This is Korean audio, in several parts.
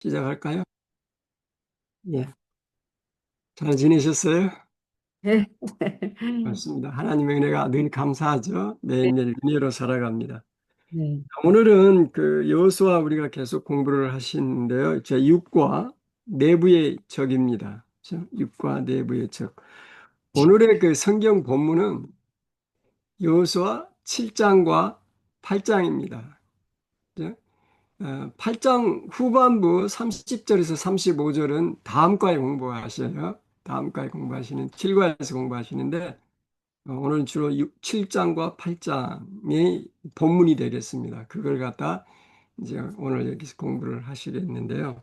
시작할까요? 예. 잘 지내셨어요? 네. 맞습니다. 하나님의 은혜가 늘 감사하죠. 매일매일 은혜로 살아갑니다. 네. 오늘은 그 여호수아 우리가 계속 공부를 하시는데요. 제 6과 내부의 적입니다. 그렇죠? 6과 내부의 적. 오늘의 그 성경 본문은 여호수아 7장과 8장입니다. 8장 후반부 30절에서 35절은 다음 과에 공부하셔요. 다음 과에 공부하시는 7과에서 공부하시는데 오늘 주로 7장과 8장이 본문이 되겠습니다. 그걸 갖다 이제 오늘 여기서 공부를 하시겠는데요.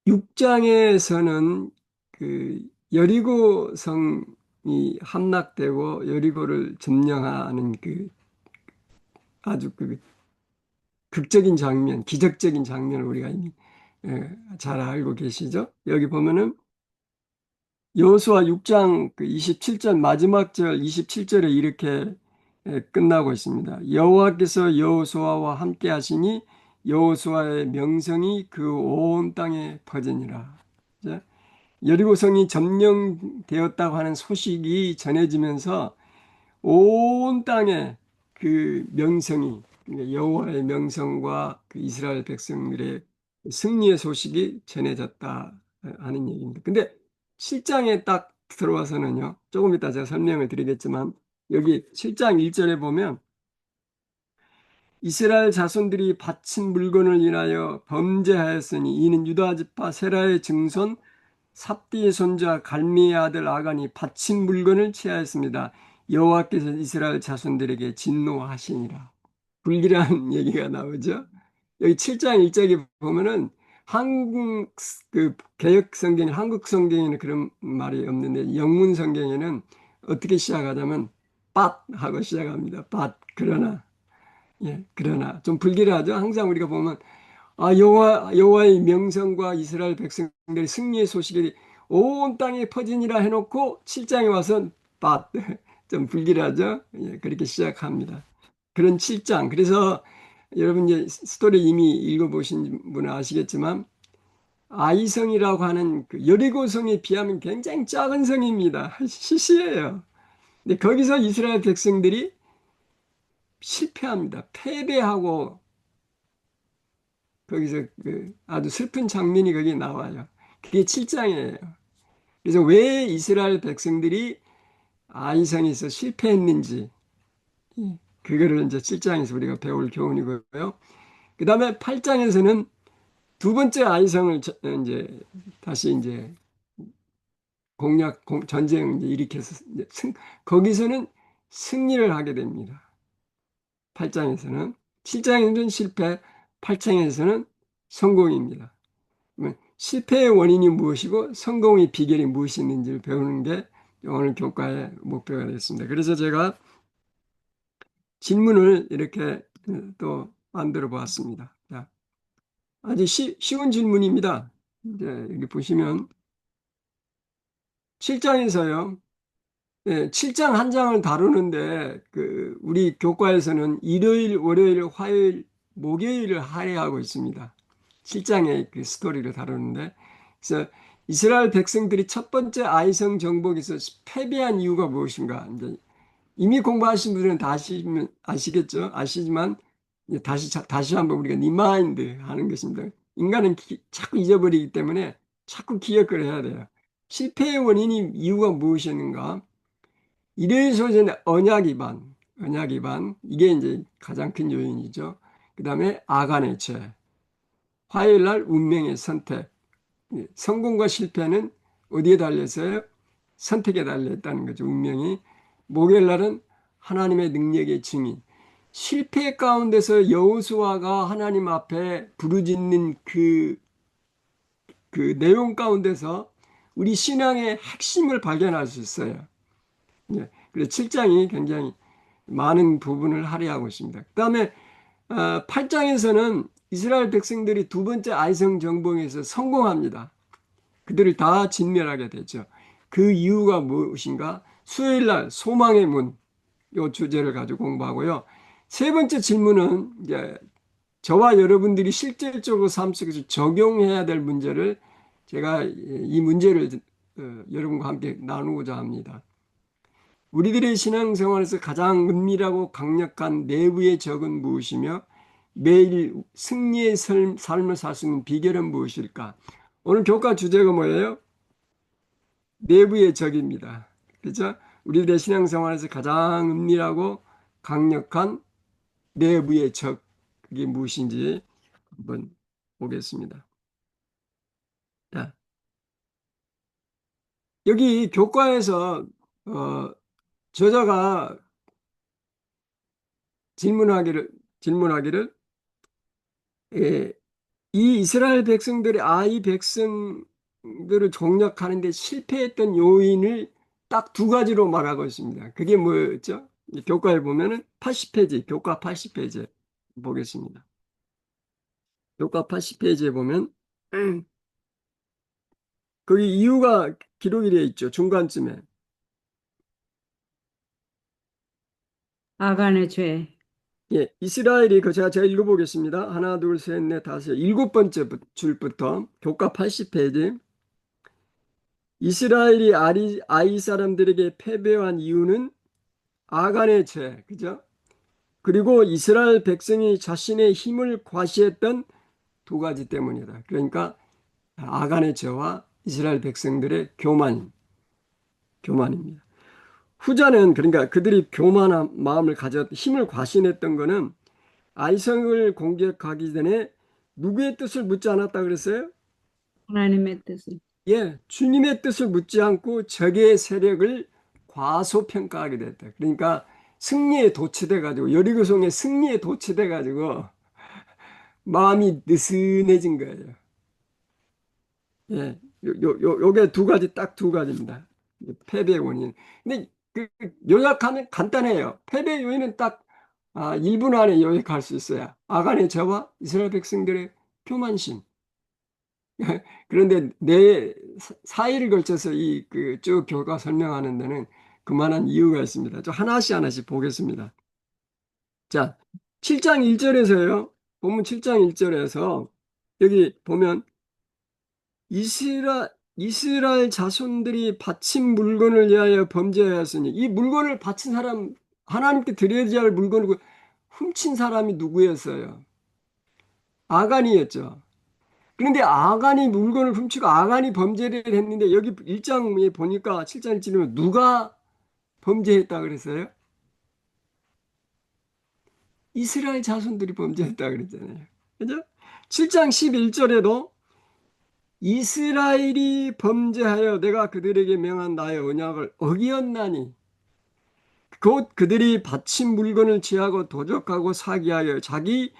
6장에서는 그 여리고 성이 함락되고 여리고를 점령하는 그 아주 그 극적인 장면, 기적적인 장면을 우리가 이미 잘 알고 계시죠? 여기 보면은 여호수아 6장 그 27절 마지막 절 27절에 이렇게 끝나고 있습니다. 여호와께서 여호수아와 함께 하시니 여호수아의 명성이 그 온 땅에 퍼지니라. 이제 여리고성이 점령되었다고 하는 소식이 전해지면서 온 땅에 그 명성이 그러니까 여호와의 명성과 그 이스라엘 백성들의 승리의 소식이 전해졌다 하는 얘기입니다. 근데 실장에 딱 들어와서는요. 조금 이따 제가 설명을 드리겠지만 여기 7장 1절에 보면 이스라엘 자손들이 바친 물건을 인하여 범죄하였으니 이는 유다 지파 세라의 증손 삽디의 손자 갈미의 아들 아간이 바친 물건을 취하였습니다. 여호와께서 이스라엘 자손들에게 진노하시니라. 불길한 얘기가 나오죠. 여기 7장 1절에 보면은 한국 그 개역 성경, 한국 성경에는 그런 말이 없는데 영문 성경에는 어떻게 시작하자면 but 하고 시작합니다. but 그러나 그러나 좀 불길하죠. 항상 우리가 보면 여호와의 명성과 이스라엘 백성들의 승리의 소식이 온 땅에 퍼지니라 해놓고 7장에 와서 but 좀 불길하죠. 그렇게 시작합니다. 그런 7장. 그래서 여러분 이제 스토리 이미 읽어보신 분은 아시겠지만 아이성이라고 하는 그 여리고성에 비하면 굉장히 작은 성입니다. 시시해요. 근데 거기서 이스라엘 백성들이 실패합니다. 패배하고 거기서 그 아주 슬픈 장면이 거기 나와요. 그게 7장이에요. 그래서 왜 이스라엘 백성들이 아이성에서 실패했는지 그거를 이제 7장에서 우리가 배울 교훈이고요. 그 다음에 8장에서는 두 번째 아이성을 이제 다시 이제 전쟁을 이제 일으켜서 거기서는 승리를 하게 됩니다. 8장에서는 7장에서는 실패, 8장에서는 성공입니다. 실패의 원인이 무엇이고 성공의 비결이 무엇이 있는지를 배우는 게 오늘 교과의 목표가 됐습니다. 그래서 제가 질문을 이렇게 또 만들어 보았습니다. 자, 아주 쉬운 질문입니다. 이제 여기 보시면 7장에서요. 7장 한 장을 다루는데 그 우리 교과에서는 일요일, 월요일, 화요일, 목요일을 할애하고 있습니다. 7장의 그 스토리를 다루는데 그래서 이스라엘 백성들이 첫 번째 아이성 정복에서 패배한 이유가 무엇인가? 이제 이미 공부하신 분들은 다 아시겠죠? 아시지만 이제 다시 한번 우리가 리마인드 하는 것입니다. 인간은 자꾸 잊어버리기 때문에 자꾸 기억을 해야 돼요. 실패의 원인이 이유가 무엇이었는가? 일요일 소전의 언약 위반, 이게 이제 가장 큰 요인이죠. 그 다음에 아간의 죄, 화요일 날 운명의 선택, 성공과 실패는 어디에 달렸어요? 선택에 달렸다는 거죠, 운명이. 목요일 날은 하나님의 능력의 증인. 실패 가운데서 여호수아가 하나님 앞에 부르짖는 그 내용 가운데서 우리 신앙의 핵심을 발견할 수 있어요. 그래서 7장이 굉장히 많은 부분을 할애하고 있습니다. 그 다음에 8장에서는 이스라엘 백성들이 두 번째 아이성 정복에서 성공합니다. 그들을 다 진멸하게 되죠. 그 이유가 무엇인가? 수요일 날 소망의 문, 이 주제를 가지고 공부하고요. 세 번째 질문은 이제 저와 여러분들이 실질적으로 삶 속에서 적용해야 될 문제를 제가 이 문제를 여러분과 함께 나누고자 합니다. 우리들의 신앙생활에서 가장 은밀하고 강력한 내부의 적은 무엇이며 매일 승리의 삶을 살 수 있는 비결은 무엇일까? 오늘 교과 주제가 뭐예요? 내부의 적입니다. 그렇죠? 우리들의 신앙생활에서 가장 은밀하고 강력한 내부의 적, 그게 무엇인지 한번 보겠습니다. 자, 여기 교과에서 어, 저자가 질문하기를 질문하기를 예, 이 이스라엘 백성들이 이 백성들을 공략하는데 실패했던 요인을 딱 두 가지로 말하고 있습니다. 그게 뭐였죠? 이 교과에 보면은 80페이지, 교과 80페이지 보겠습니다. 교과 80페이지에 보면 거기 이유가 기록이 되어 있죠. 중간쯤에. 아간의 죄. 예, 이스라엘이 제가 읽어보겠습니다. 하나, 둘, 셋, 넷, 다섯, 일곱 번째 줄부터 교과 80페이지. 이스라엘이 아이 사람들에게 패배한 이유는 아간의 죄, 그죠? 그리고 이스라엘 백성이 자신의 힘을 과시했던 두 가지 때문이다. 그러니까 아간의 죄와 이스라엘 백성들의 교만입니다. 후자는 그러니까 그들이 교만한 마음을 가져 힘을 과신했던 거는 아이성을 공격하기 전에 누구의 뜻을 묻지 않았다 그랬어요? 하나님의 뜻을. 예, 주님의 뜻을 묻지 않고 적의 세력을 과소평가하게 됐다. 그러니까 승리에 도취돼 가지고 여리고성의 승리에 도취돼 가지고 마음이 느슨해진 거예요. 예, 요게 두 가지 딱 두 가지입니다. 패배의 원인. 근데 요약하면 간단해요. 패배 요인은 딱 1분 안에 요약할 수 있어요. 아간의 저와 이스라엘 백성들의 교만심. 그런데 내 4일을 걸쳐서 이 쭉 교과 설명하는 데는 그만한 이유가 있습니다. 좀 하나씩 보겠습니다. 자, 7장 1절에서요. 본문 7장 1절에서 여기 보면 이스라엘 자손들이 바친 물건을 위하여 범죄하였으니 이 물건을 바친 사람 하나님께 드려야 할 물건을 훔친 사람이 누구였어요? 아간이었죠. 그런데 아간이 물건을 훔치고 아간이 범죄를 했는데 여기 1장에 보니까 7장 1절에 누가 범죄했다 그랬어요? 이스라엘 자손들이 범죄했다 그랬잖아요. 그죠? 7장 11절에도 이스라엘이 범죄하여 내가 그들에게 명한 나의 언약을 어기었나니 곧 그들이 바친 물건을 취하고 도적하고 사기하여 자기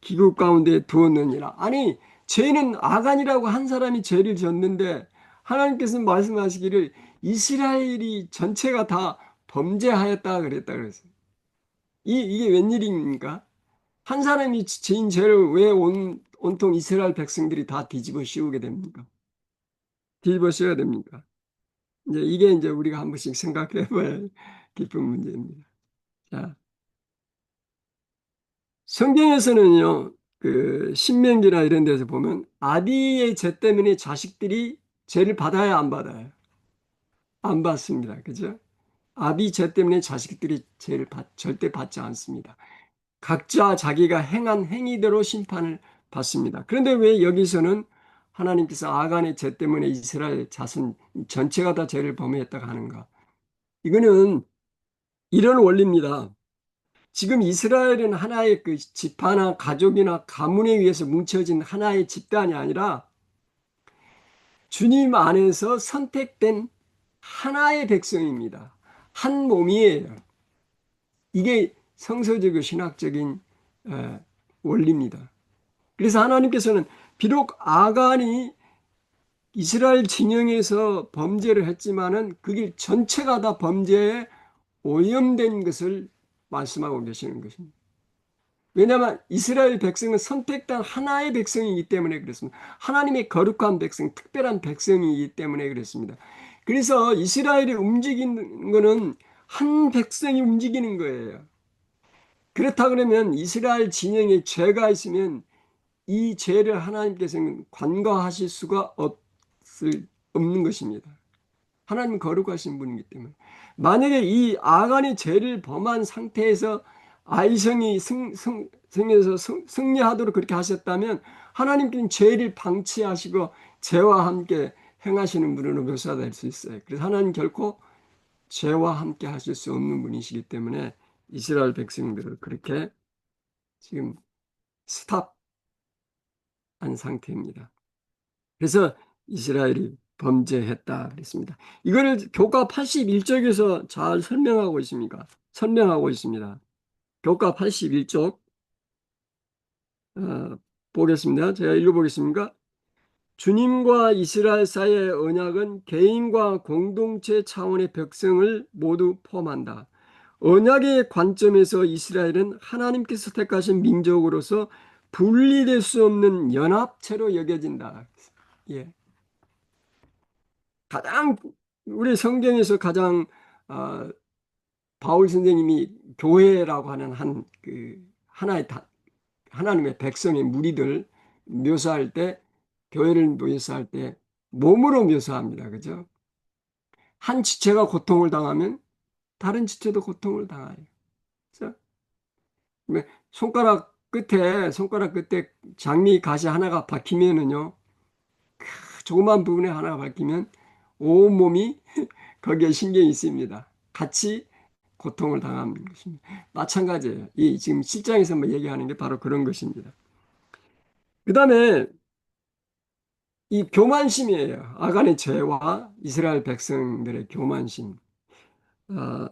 기국 가운데 두었느니라. 아니, 죄는 아간이라고 한 사람이 죄를 졌는데 하나님께서 말씀하시기를 이스라엘이 전체가 다 범죄하였다 그랬다 그랬어요. 이게 웬일입니까? 한 사람이 지은 죄를 왜 온통 이스라엘 백성들이 다 뒤집어 씌우게 됩니까? 뒤집어 씌워야 됩니까? 이게 우리가 한 번씩 생각해 봐야 할 깊은 문제입니다. 자, 성경에서는요, 신명기나 이런 데서 보면 아비의 죄 때문에 자식들이 죄를 받아야 안 받아요? 안 받습니다. 그죠? 아비 죄 때문에 자식들이 죄를 절대 받지 않습니다. 각자 자기가 행한 행위대로 심판을 받습니다. 그런데 왜 여기서는 하나님께서 아간의 죄 때문에 이스라엘 자손 전체가 다 죄를 범했다고 하는가? 이거는 이런 원리입니다. 지금 이스라엘은 하나의 지파나 가족이나 가문에 의해서 뭉쳐진 하나의 집단이 아니라 주님 안에서 선택된 하나의 백성입니다. 한 몸이에요. 이게 성서적이고 신학적인 원리입니다. 그래서 하나님께서는 비록 아간이 이스라엘 진영에서 범죄를 했지만은 그게 전체가 다 범죄에 오염된 것을 말씀하고 계시는 것입니다. 왜냐하면 이스라엘 백성은 선택된 하나의 백성이기 때문에 그렇습니다. 하나님의 거룩한 백성, 특별한 백성이기 때문에 그렇습니다. 그래서 이스라엘이 움직이는 것은 한 백성이 움직이는 거예요. 그렇다 그러면 이스라엘 진영에 죄가 있으면 이 죄를 하나님께서는 관과하실 수가 없는 것입니다. 하나님은 거룩하신 분이기 때문에. 만약에 이 아간이 죄를 범한 상태에서 아이성이 승에서 승리하도록 그렇게 하셨다면 하나님께는 죄를 방치하시고 죄와 함께 행하시는 분으로 묘사될 수 있어요. 그래서 하나님 결코 죄와 함께 하실 수 없는 분이시기 때문에 이스라엘 백성들을 그렇게 지금 스탑한 상태입니다. 그래서 이스라엘이 범죄했다 그랬습니다. 이거를 교과 81쪽에서 잘 설명하고 있습니다. 설명하고 있습니다. 교과 81쪽 보겠습니다. 제가 읽어보겠습니다. 주님과 이스라엘 사이의 언약은 개인과 공동체 차원의 백성을 모두 포함한다. 언약의 관점에서 이스라엘은 하나님께서 택하신 민족으로서 분리될 수 없는 연합체로 여겨진다. 예. 가장 우리 성경에서 가장 어, 바울 선생님이 교회라고 하는 하나의 하나님의 백성의 무리들 묘사할 때 교회를 묘사할 때 몸으로 묘사합니다. 그죠? 한 지체가 고통을 당하면 다른 지체도 고통을 당해요. 그래서 왜 손가락 끝에 장미 가시 하나가 박히면은요. 조그만 부분에 하나가 박히면 온몸이 거기에 신경이 있습니다. 같이 고통을 당하는 것입니다. 마찬가지예요. 이 지금 실장에서 뭐 얘기하는 게 바로 그런 것입니다. 그 다음에 이 교만심이에요. 아간의 죄와 이스라엘 백성들의 교만심. 어,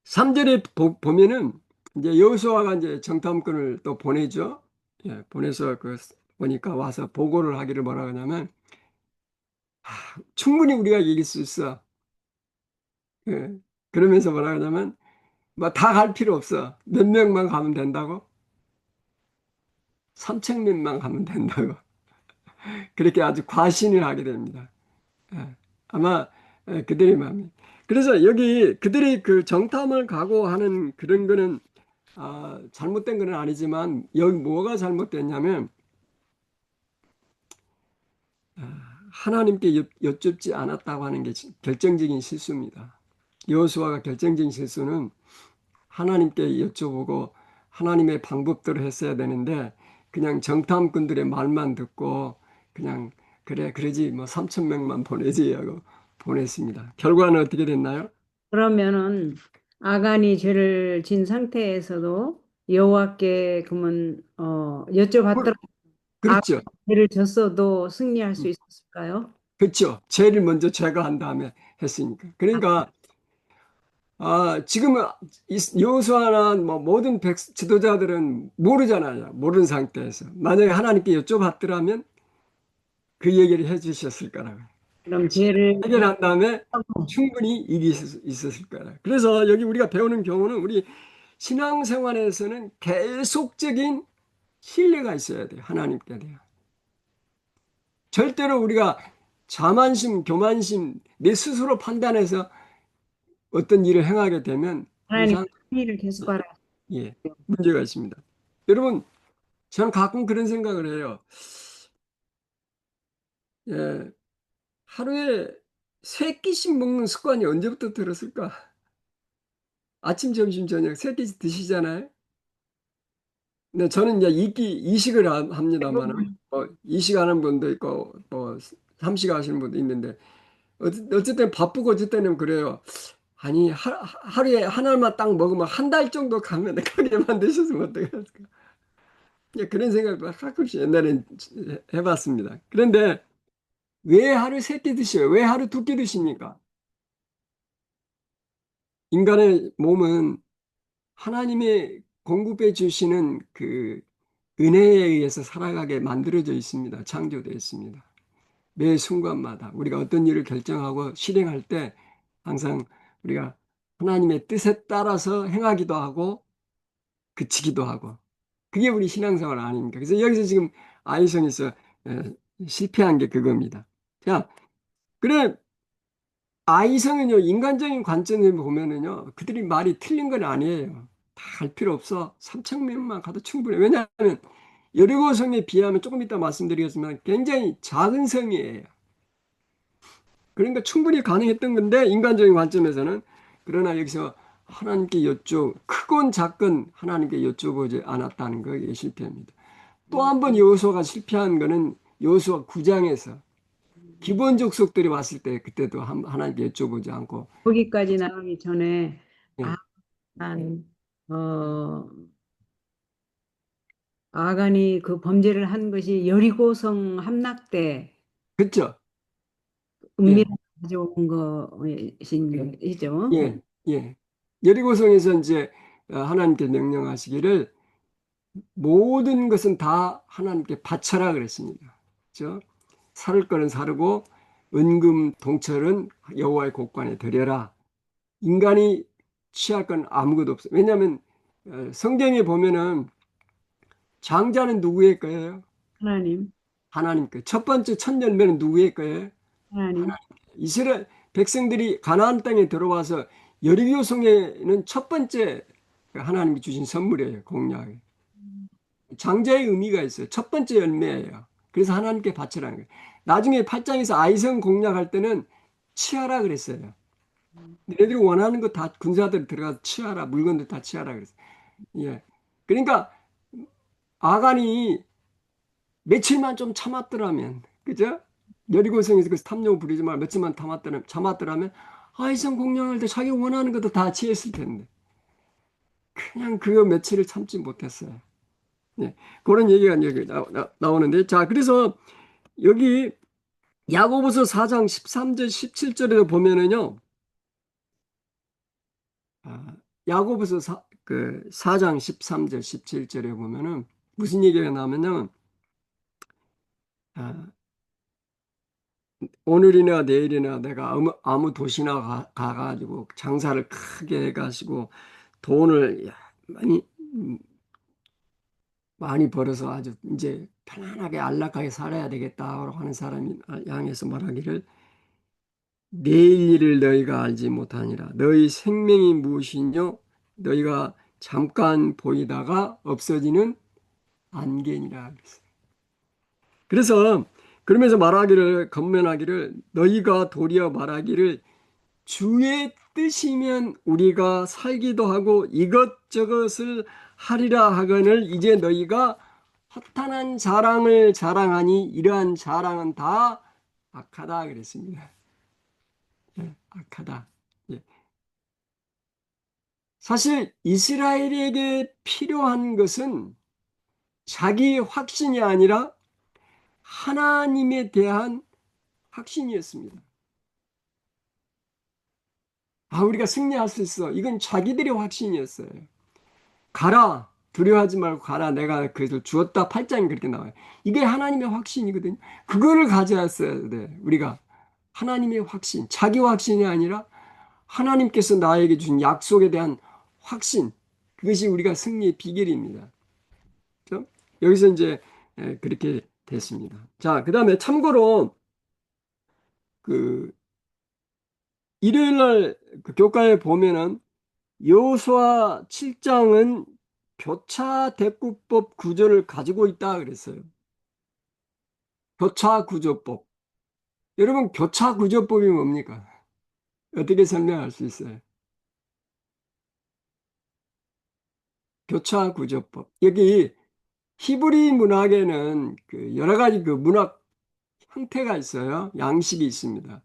3절에 보면은 이제 여호수아가 이제 정탐꾼을 또 보내죠. 예, 보내서 보니까 와서 보고를 하기를 뭐라 하냐면 충분히 우리가 이길 수 있어. 예, 그러면서 뭐라 하냐면 뭐 다 갈 필요 없어. 몇 명만 가면 된다고? 3천 명만 가면 된다고. 그렇게 아주 과신을 하게 됩니다. 예, 아마 그들의 마음이. 그래서 여기 그들이 그 정탐을 각오하는 그런 거는 잘못된 건 아니지만 여기 뭐가 잘못됐냐면 하나님께 여쭙지 않았다고 하는 게 결정적인 실수입니다. 여호수아가 결정적인 실수는 하나님께 여쭤보고 하나님의 방법대로 했어야 되는데 그냥 정탐꾼들의 말만 듣고 그냥 그래 그러지 뭐 3천 명만 보내지 하고 보냈습니다. 결과는 어떻게 됐나요? 그러면은 아간이 죄를 진 상태에서도 여호와께 그러면 그- 여쭤봤더라. 아간이 그렇죠. 죄를 졌어도 승리할 수 있었을까요? 그렇죠. 죄를 먼저 제거한 다음에 했으니까. 아, 그러니까 지금은 여호수아나 뭐 모든 지도자들은 모르잖아요. 모르는 상태에서. 만약에 하나님께 여쭤봤더라면 그 얘기를 해주셨을 거라고. 그럼 죄를 해결한 다음에 하고 충분히 일이 있었을 거라. 그래서 여기 우리가 배우는 경우는 우리 신앙생활에서는 계속적인 신뢰가 있어야 돼요. 하나님께 대한. 절대로 우리가 자만심, 교만심, 내 스스로 판단해서 어떤 일을 행하게 되면 하나님 항상 승리를 계속하라. 예, 문제가 있습니다. 여러분, 저는 가끔 그런 생각을 해요. 예, 하루에 세 끼씩 먹는 습관이 언제부터 들었을까? 아침, 점심, 저녁 세 끼씩 드시잖아요. 근데 저는 이제 이식을 합니다만, 이식하는 분도 있고, 뭐, 삼식 하시는 분도 있는데, 어쨌든 바쁘고 어쨌든 그래요. 아니, 하루에 하나만 딱 먹으면 한 달 정도 가면 크게 만드셨으면 어떡할까? 이제 그런 생각도 가끔씩 옛날엔 해봤습니다. 그런데 왜 하루 세 끼 드셔요? 왜 하루 두 끼 드십니까? 인간의 몸은 하나님의 공급해 주시는 그 은혜에 의해서 살아가게 만들어져 있습니다. 창조되어 있습니다. 매 순간마다 우리가 어떤 일을 결정하고 실행할 때 항상 우리가 하나님의 뜻에 따라서 행하기도 하고 그치기도 하고 그게 우리 신앙생활 아닙니까? 그래서 여기서 지금 아이성에서 에, 실패한 게 그겁니다. 자, 그래 아이성은요 인간적인 관점에서 보면은요 그들이 말이 틀린 건 아니에요. 다 할 필요 없어. 3천 명만 가도 충분해. 왜냐하면 여리고 성에 비하면 조금 이따 말씀드리겠지만 굉장히 작은 성이에요. 그러니까 충분히 가능했던 건데 인간적인 관점에서는. 그러나 여기서 하나님께 크건 작건 하나님께 여쭤보지 않았다는 것이 실패입니다. 또 한 번 여호수아가 실패한 거는 여호수아 9장에서 기본 족속들이 왔을 때 그때도 하나님께 여쭤보지 않고. 거기까지 나가기 전에 예, 아간 어 아간이 그 범죄를 한 것이 여리고성 함락 때 그렇죠. 예, 은밀하게 가져온 것이죠. 예, 예. 여리고성에서 이제 하나님께 명령하시기를 모든 것은 다 하나님께 바쳐라 그랬습니다. 그렇죠? 살을 거는 사르고 은금 동철은 여호와의 곳간에 드려라. 인간이 취할 건 아무것도 없어요. 왜냐하면 성경에 보면은 장자는 누구의 거예요? 하나님, 하나님 거. 첫 번째 첫 열매는 누구의 거예요? 하나님, 하나님. 이스라엘 백성들이 가나안 땅에 들어와서 여리고 성에는 첫 번째 하나님이 주신 선물이에요. 공약. 장자의 의미가 있어요. 첫 번째 열매예요. 그래서 하나님께 바치라는 거예요. 나중에 8장에서 아이성 공략할 때는 취하라 그랬어요. 너희들이 원하는 거 다 군사들 들어가서 취하라. 물건들 다 취하라 그랬어요. 예. 그러니까 아간이 며칠만 좀 참았더라면, 그죠? 여리고성에서 그 탐욕 부리지 말 며칠만 참았더라면 아이성 공략할 때 자기 원하는 것도 다 취했을 텐데 그냥 그거 며칠을 참지 못했어요. 예. 그런 얘기가 여기 나오는데, 자, 그래서 여기 야고보서 4장 13절 17절에도 보면은요. 야고보서 4장 13절 17절에 보면은 무슨 얘기가 나오면요. 아, 오늘이나 내일이나 내가 아무 도시나 가가지고 장사를 크게 해가지고 돈을 많이 많이 벌어서 아주 이제 편안하게 안락하게 살아야 되겠다고 하는 사람이 향해서 말하기를, 내일 일을 너희가 알지 못하니라. 너희 생명이 무엇이뇨? 너희가 잠깐 보이다가 없어지는 안개니라. 그래서 그러면서 말하기를, 건면하기를, 너희가 도리어 말하기를 주의 뜻이면 우리가 살기도 하고 이것저것을 하리라 하거늘 이제 너희가 허탄한 자랑을 자랑하니 이러한 자랑은 다 악하다 그랬습니다. 예, 악하다. 예. 사실 이스라엘에게 필요한 것은 자기 확신이 아니라 하나님에 대한 확신이었습니다. 우리가 승리할 수 있어. 이건 자기들의 확신이었어요. 가라. 두려워하지 말고 가라. 내가 그것을 주었다. 8장이 그렇게 나와요. 이게 하나님의 확신이거든요. 그거를 가져왔어야 돼. 우리가. 하나님의 확신. 자기 확신이 아니라 하나님께서 나에게 준 약속에 대한 확신. 그것이 우리가 승리의 비결입니다. 그렇죠? 여기서 이제 그렇게 됐습니다. 자, 그 다음에 참고로 그 일요일 날그 교과에 보면은 여호수아 7장은 교차 대구법 구조를 가지고 있다 그랬어요. 교차 구조법. 여러분, 교차 구조법이 뭡니까? 어떻게 설명할 수 있어요? 교차 구조법. 여기 히브리 문학에는 그 여러 가지 그 문학 형태가 있어요. 양식이 있습니다.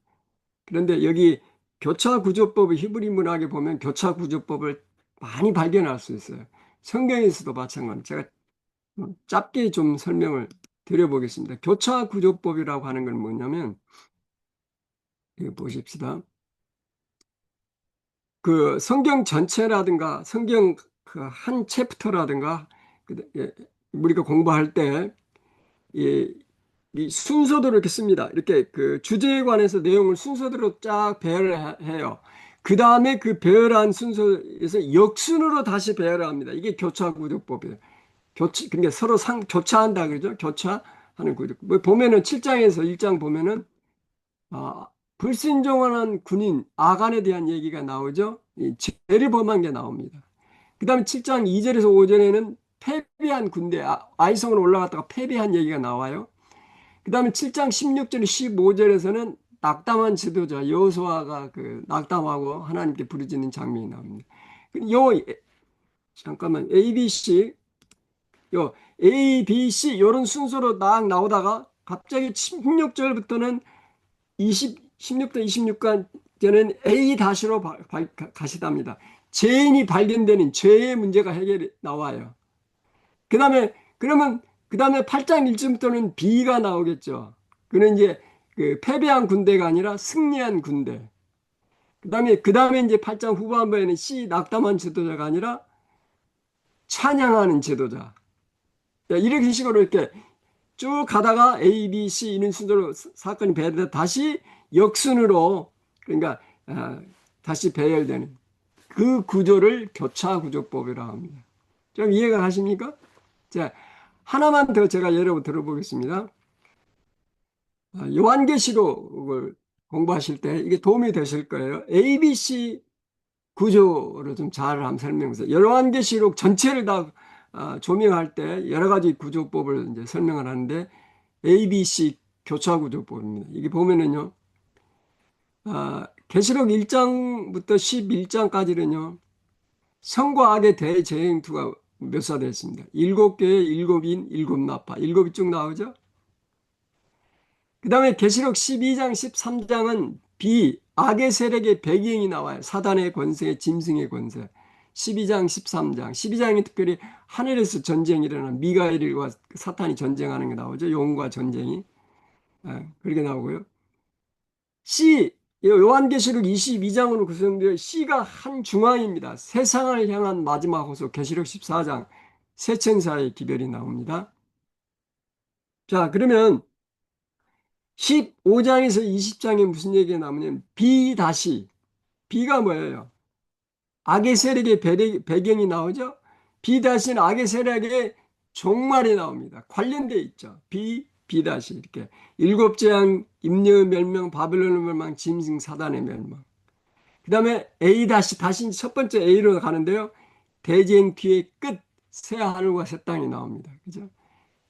그런데 여기 교차 구조법을 히브리 문학에 보면 교차 구조법을 많이 발견할 수 있어요. 성경에서도 마찬가지로. 제가 짧게 좀 설명을 드려보겠습니다. 교차 구조법이라고 하는 건 뭐냐면, 이거 보십시다. 그 성경 전체라든가 성경 그 한 챕터라든가 예, 우리가 공부할 때 이 순서대로 이렇게 씁니다. 이렇게 그 주제에 관해서 내용을 순서대로 쫙 배열을 해요. 그 다음에 그 배열한 순서에서 역순으로 다시 배열을 합니다. 이게 교차구조법이에요. 그러니까 서로 교차한다 그러죠. 교차하는 구조. 뭐 보면은 7장에서 1장 보면은 아, 불순종한 군인 아간에 대한 얘기가 나오죠. 이 죄를 범한 게 나옵니다. 그 다음에 7장 2절에서 5절에는 패배한 군대, 아이성으로 올라갔다가 패배한 얘기가 나와요. 그 다음에 7장 16절, 15절에서는 낙담한 지도자 여호수아가 그 낙담하고 하나님께 부르짖는 장면이 나옵니다. 요 잠깐만 ABC 요 A, B, C 요런 순서로 딱 나오다가 갑자기 16절부터는 16도 26까지는 A 다시로 가시답니다. 죄인이 발견되는 죄의 문제가 해결이 나와요. 그러면 그 다음에 8장 1절부터는 B가 나오겠죠. 그는 이제 그 패배한 군대가 아니라 승리한 군대. 그 다음에 이제 8장 후반부에는 C 낙담한 지도자가 아니라 찬양하는 지도자. 이렇게 식으로 이렇게 쭉 가다가 A, B, C 이런 순서로 사건이 배열돼 다시 역순으로 그러니까 다시 배열되는 그 구조를 교차 구조법이라고 합니다. 좀 이해가 가십니까? 자, 하나만 더 제가 여러분 들어보겠습니다. 요한계시록을 공부하실 때 이게 도움이 되실 거예요. ABC 구조를 좀 잘 한번 설명해서 요한계시록 전체를 다 조명할 때 여러 가지 구조법을 이제 설명을 하는데 ABC 교차 구조법입니다. 이게 보면은요, 계시록 1장부터 11장까지는요, 선과 악의 대재행투가 묘사되어 있습니다. 일곱 개의 일곱인, 일곱 나파, 일곱이 쭉 나오죠? 그 다음에 계시록 12장, 13장은 악의 세력의 배경이 나와요. 사단의 권세, 짐승의 권세. 12장, 13장. 12장이 특별히 하늘에서 전쟁이 일어나는 미가엘과 사탄이 전쟁하는 게 나오죠. 용과 전쟁이. 그렇게 나오고요. 요한계시록 22장으로 구성되어 C가 한 중앙입니다. 세상을 향한 마지막 호소, 계시록 14장, 세천사의 기별이 나옵니다. 자, 그러면 15장에서 20장에 무슨 얘기가 나오냐면 B가 뭐예요? 악의 세력의 배경이 나오죠? B-는 악의 세력의 종말이 나옵니다. 관련되어 있죠. B 이렇게 일곱 재앙, 임녀의 멸망, 바벨론의 멸망, 짐승 사단의 멸망. 그 다음에 A 다시 첫 번째 A로 가는데요. 대쟁 뒤의 끝, 새 하늘과 새 땅이 나옵니다. 그죠?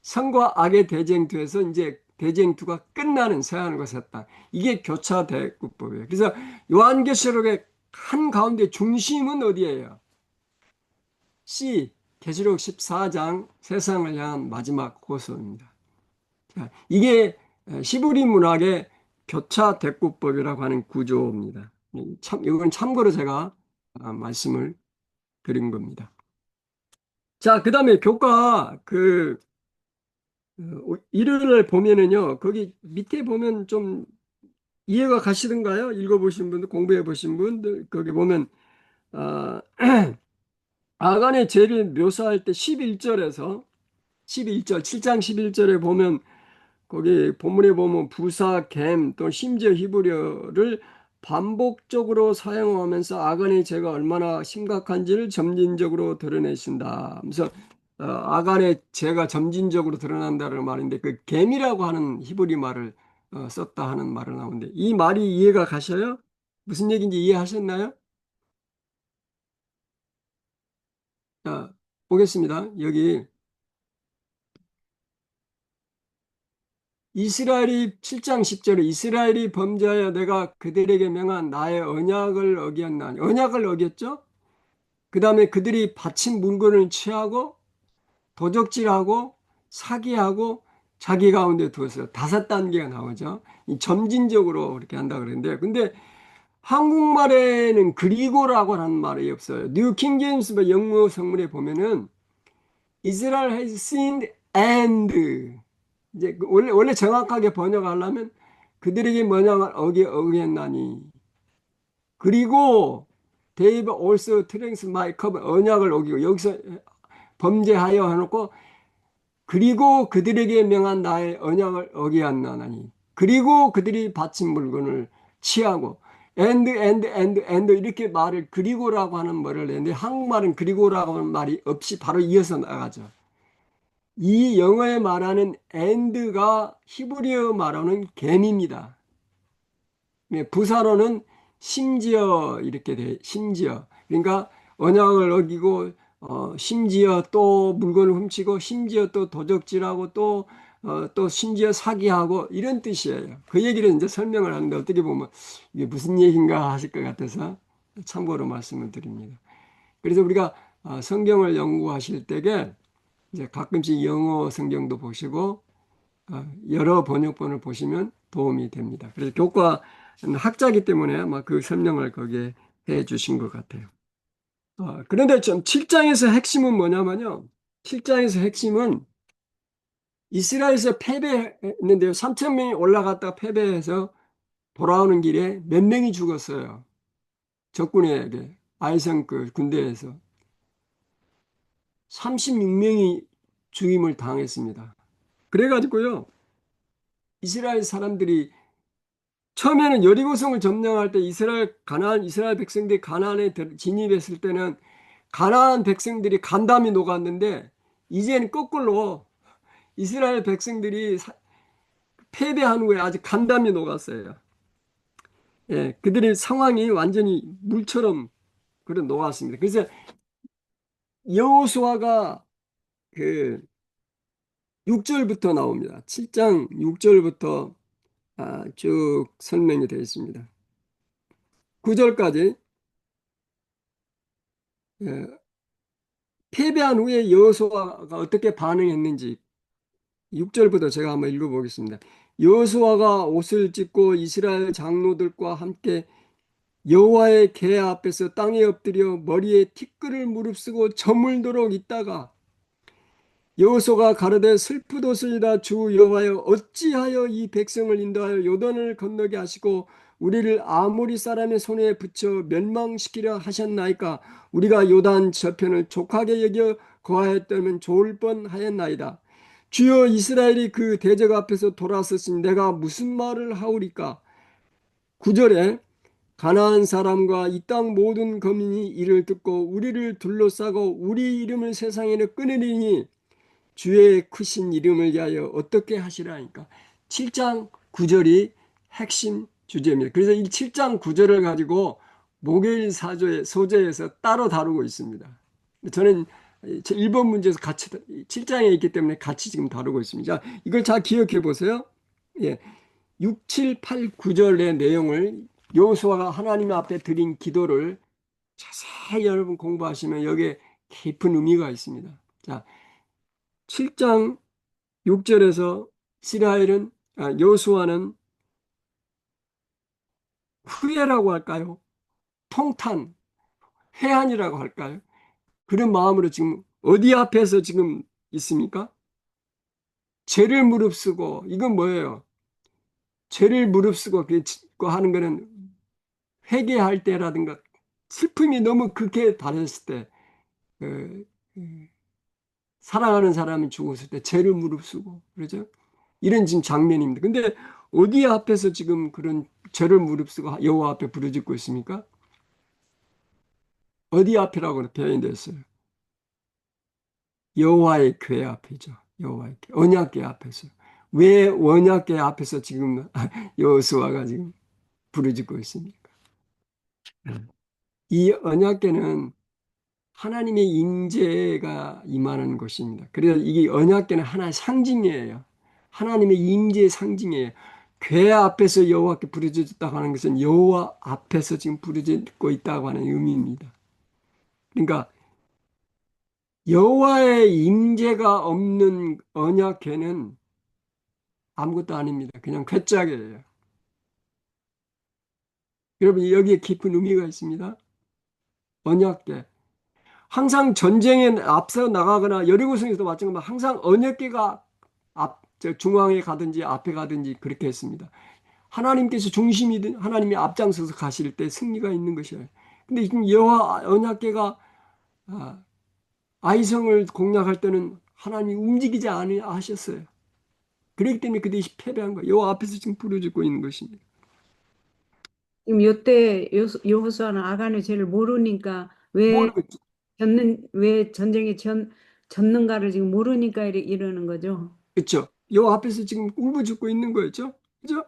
선과 악의 대쟁투에서 이제 대쟁투가 끝나는 새하늘과 새 땅. 이게 교차 대국법이에요. 그래서 요한계시록의 한 가운데 중심은 어디예요? C, 계시록 14장 세상을 향한 마지막 호소입니다. 자, 이게 시브리 문학의 교차 대국법이라고 하는 구조입니다. 이건 참고로 제가 말씀을 드린 겁니다. 자, 그 다음에 교과 일요일을 보면은요, 거기 밑에 보면 좀 이해가 가시던가요? 읽어보신 분들, 공부해 보신 분들, 거기 보면, 아, 아간의 죄를 묘사할 때 11절에서 11절, 7장 11절에 보면, 거기 본문에 보면 부사, 갬, 또 심지어 히브리어를 반복적으로 사용하면서 아간의 죄가 얼마나 심각한지를 점진적으로 드러내신다. 그래서 아간의 죄가 점진적으로 드러난다는 말인데 그 갬이라고 하는 히브리 말을 썼다 하는 말을 나오는데 이 말이 이해가 가셔요? 무슨 얘기인지 이해하셨나요? 자, 보겠습니다. 여기 이스라엘이 7장 10절에 이스라엘이 범죄하여 내가 그들에게 명한 나의 언약을 어겼나니 언약을 어겼죠? 그 다음에 그들이 바친 물건을 취하고 도적질하고 사기하고 자기 가운데 두었어요. 5단계가 나오죠. 이 점진적으로 그렇게 한다 그러는데 근데 한국말에는 그리고라고 하는 말이 없어요. 뉴 킹제임스 영어 성문에 보면은 Israel has sinned and 이제 원래 정확하게 번역하려면 그들에게 언약을 어겼나니 그리고 they have also transgressed my covenant 언약을 어기고 여기서 범죄하여 해놓고 그리고 그들에게 명한 나의 언약을 어기었나니 그리고 그들이 바친 물건을 취하고 and 이렇게 말을 그리고라고 하는 말을 내는데 한국말은 그리고라고 하는 말이 없이 바로 이어서 나가죠. 이 영어에 말하는 and가 히브리어 말하는 갬입니다. 부사로는 심지어 이렇게 돼 심지어 그러니까 언약을 어기고 심지어 또 물건을 훔치고 심지어 또 도적질하고 또 심지어 사기하고 이런 뜻이에요. 그 얘기를 이제 설명을 하는데 어떻게 보면 이게 무슨 얘기인가 하실 것 같아서 참고로 말씀을 드립니다. 그래서 우리가 성경을 연구하실 때에 이제 가끔씩 영어 성경도 보시고 여러 번역본을 보시면 도움이 됩니다. 그래서 교과는 학자이기 때문에 아마 그 설명을 거기에 해 주신 것 같아요. 그런데 좀 7장에서 핵심은 뭐냐면요. 7장에서 핵심은 이스라엘에서 패배했는데요. 3천 명이 올라갔다가 패배해서 돌아오는 길에 몇 명이 죽었어요. 적군에게, 아이성 그 군대에서. 36명이 죽임을 당했습니다. 그래가지고요. 이스라엘 사람들이 처음에는 여리고성을 점령할 때 이스라엘 백성들이 가나안에 진입했을 때는 가나안 백성들이 간담이 녹았는데 이제는 거꾸로 이스라엘 백성들이 패배한 후에 아직 간담이 녹았어요. 예, 그들의 상황이 완전히 물처럼 그래 녹았습니다. 그래서 여호수아가 그 6절부터 나옵니다. 7장 6절부터 쭉 설명이 되어 있습니다. 9절까지 패배한 후에 여호수아가 어떻게 반응했는지 6절부터 제가 한번 읽어보겠습니다. 여호수아가 옷을 찢고 이스라엘 장로들과 함께 여호와의 궤 앞에서 땅에 엎드려 머리에 티끌을 무릅쓰고 저물도록 있다가 여호수아가 가로되 슬프도소이다 주 여호와여 어찌하여 이 백성을 인도하여 요단을 건너게 하시고 우리를 아모리 사람의 손에 붙여 멸망시키려 하셨나이까 우리가 요단 저편을 족하게 여겨 거하였다면 좋을 뻔하였나이다. 주여 이스라엘이 그 대적 앞에서 돌아섰으니 내가 무슨 말을 하오리까. 9절에 가나안 사람과 이 땅 모든 거민이 이를 듣고 우리를 둘러싸고 우리 이름을 세상에는 끊으리니 주의 크신 이름을 위하여 어떻게 하시라니까. 7장 9절이 핵심 주제입니다. 그래서 이 7장 9절을 가지고 목요일 소재에서 따로 다루고 있습니다. 저는 1번 문제에서 같이 7장에 있기 때문에 같이 지금 다루고 있습니다. 이걸 잘 기억해 보세요. 예. 6, 7, 8, 9절의 내용을 여호수아가 하나님 앞에 드린 기도를 자세히 여러분 공부하시면 여기에 깊은 의미가 있습니다. 자, 7장 6절에서 이스라엘은 여호수아는 후회라고 할까요? 통탄, 회한이라고 할까요? 그런 마음으로 지금 어디 앞에서 지금 있습니까? 죄를 무릅쓰고 이건 뭐예요? 죄를 무릅쓰고 하는 거는 회개할 때라든가 슬픔이 너무 극에 달했을 때 그, 그, 사랑하는 사람이 죽었을 때 죄를 무릅쓰고 그러죠? 이런 지금 장면입니다. 근데 어디 앞에서 지금 그런 죄를 무릅쓰고 여호와 앞에 부르짖고 있습니까? 어디 앞이라고 표현되어 있어요? 여호와의 궤 앞이죠. 여호와의 궤, 언약궤 앞에서. 왜 언약궤 앞에서 지금 여호수아가 지금 부르짖고 있습니까? 이 언약궤는 하나님의 임재가 임하는 곳입니다. 그래서 이게 언약궤는 하나의 상징이에요. 하나님의 임재의 상징이에요. 궤 앞에서 여호와께 부르짖었다고 하는 것은 여호와 앞에서 지금 부르짖고 있다고 하는 의미입니다. 그러니까 여호와의 임재가 없는 언약궤는 아무것도 아닙니다. 그냥 괴짝이에요. 여러분 여기에 깊은 의미가 있습니다. 언약궤. 항상 전쟁에 앞서 나가거나 여리고성에서도 마찬가지로 항상 언약궤가 중앙에 가든지 앞에 가든지 그렇게 했습니다. 하나님께서 중심이든 하나님이 앞장서서 가실 때 승리가 있는 것이에요. 근데 지금 여호와 언약궤가 아이성을 공략할 때는 하나님이 움직이지 않으셨어요. 그렇기 때문에 그들이 패배한 거예요. 여호와 앞에서 지금 부르짖고 있는 것입니다. 지금 요때 여호수아는 아간의 죄를 모르니까 모르겠죠. 왜 전쟁에 졌는가를 지금 모르니까 이러는 거죠. 그렇죠. 여호와 앞에서 지금 울부짖고 있는 거였죠. 그죠?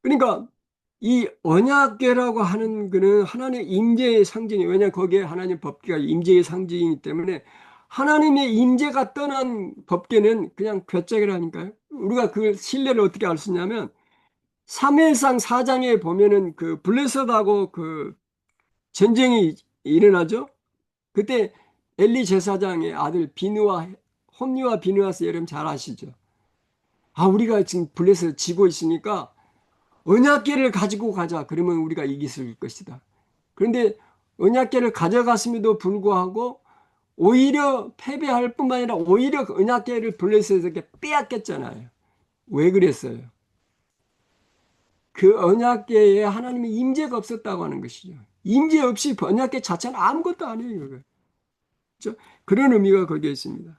그러니까 이 언약궤라고 하는 거는 하나님의 임재의 상징이에요. 왜냐 거기에 하나님 법궤가 임재의 상징이기 때문에 하나님의 임재가 떠난 법궤는 그냥 괴짝이라니까요. 우리가 그 신뢰를 어떻게 알 수 있냐면 사무엘상 4장에 보면은 그 블레셋하고 그 전쟁이 일어나죠. 그때 엘리 제사장의 아들 비누와 홈리와 비누아스 여러분 잘 아시죠? 아 우리가 지금 블레셋 지고 있으니까 언약궤를 가지고 가자. 그러면 우리가 이길 수 있을 것이다. 그런데 언약궤를 가져갔음에도 불구하고 오히려 패배할 뿐만 아니라 오히려 그 언약궤를 블레셋에게 빼앗겼잖아요. 왜 그랬어요? 그 언약궤에 하나님의 임재가 없었다고 하는 것이죠. 임재 없이 언약궤 자체는 아무것도 아니에요. 그렇죠? 그런 의미가 거기에 있습니다.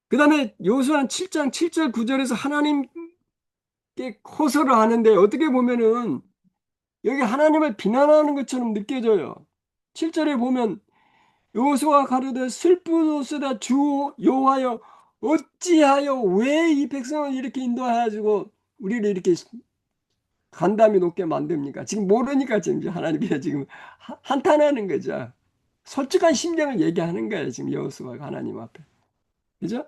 그 다음에 요수한 7장 7절 9절에서 하나님께 호소를 하는데 어떻게 보면은 여기 하나님을 비난하는 것처럼 느껴져요. 7절에 보면 여호수아가 가로되 슬프도소이다 주 여호와여 어찌하여 왜 이 백성을 이렇게 인도하여주고 우리를 이렇게 간담이 높게 만듭니까? 지금 모르니까 지금 하나님께 지금 한탄하는 거죠. 솔직한 심정을 얘기하는 거예요. 지금 여호수아가 하나님 앞에. 그죠?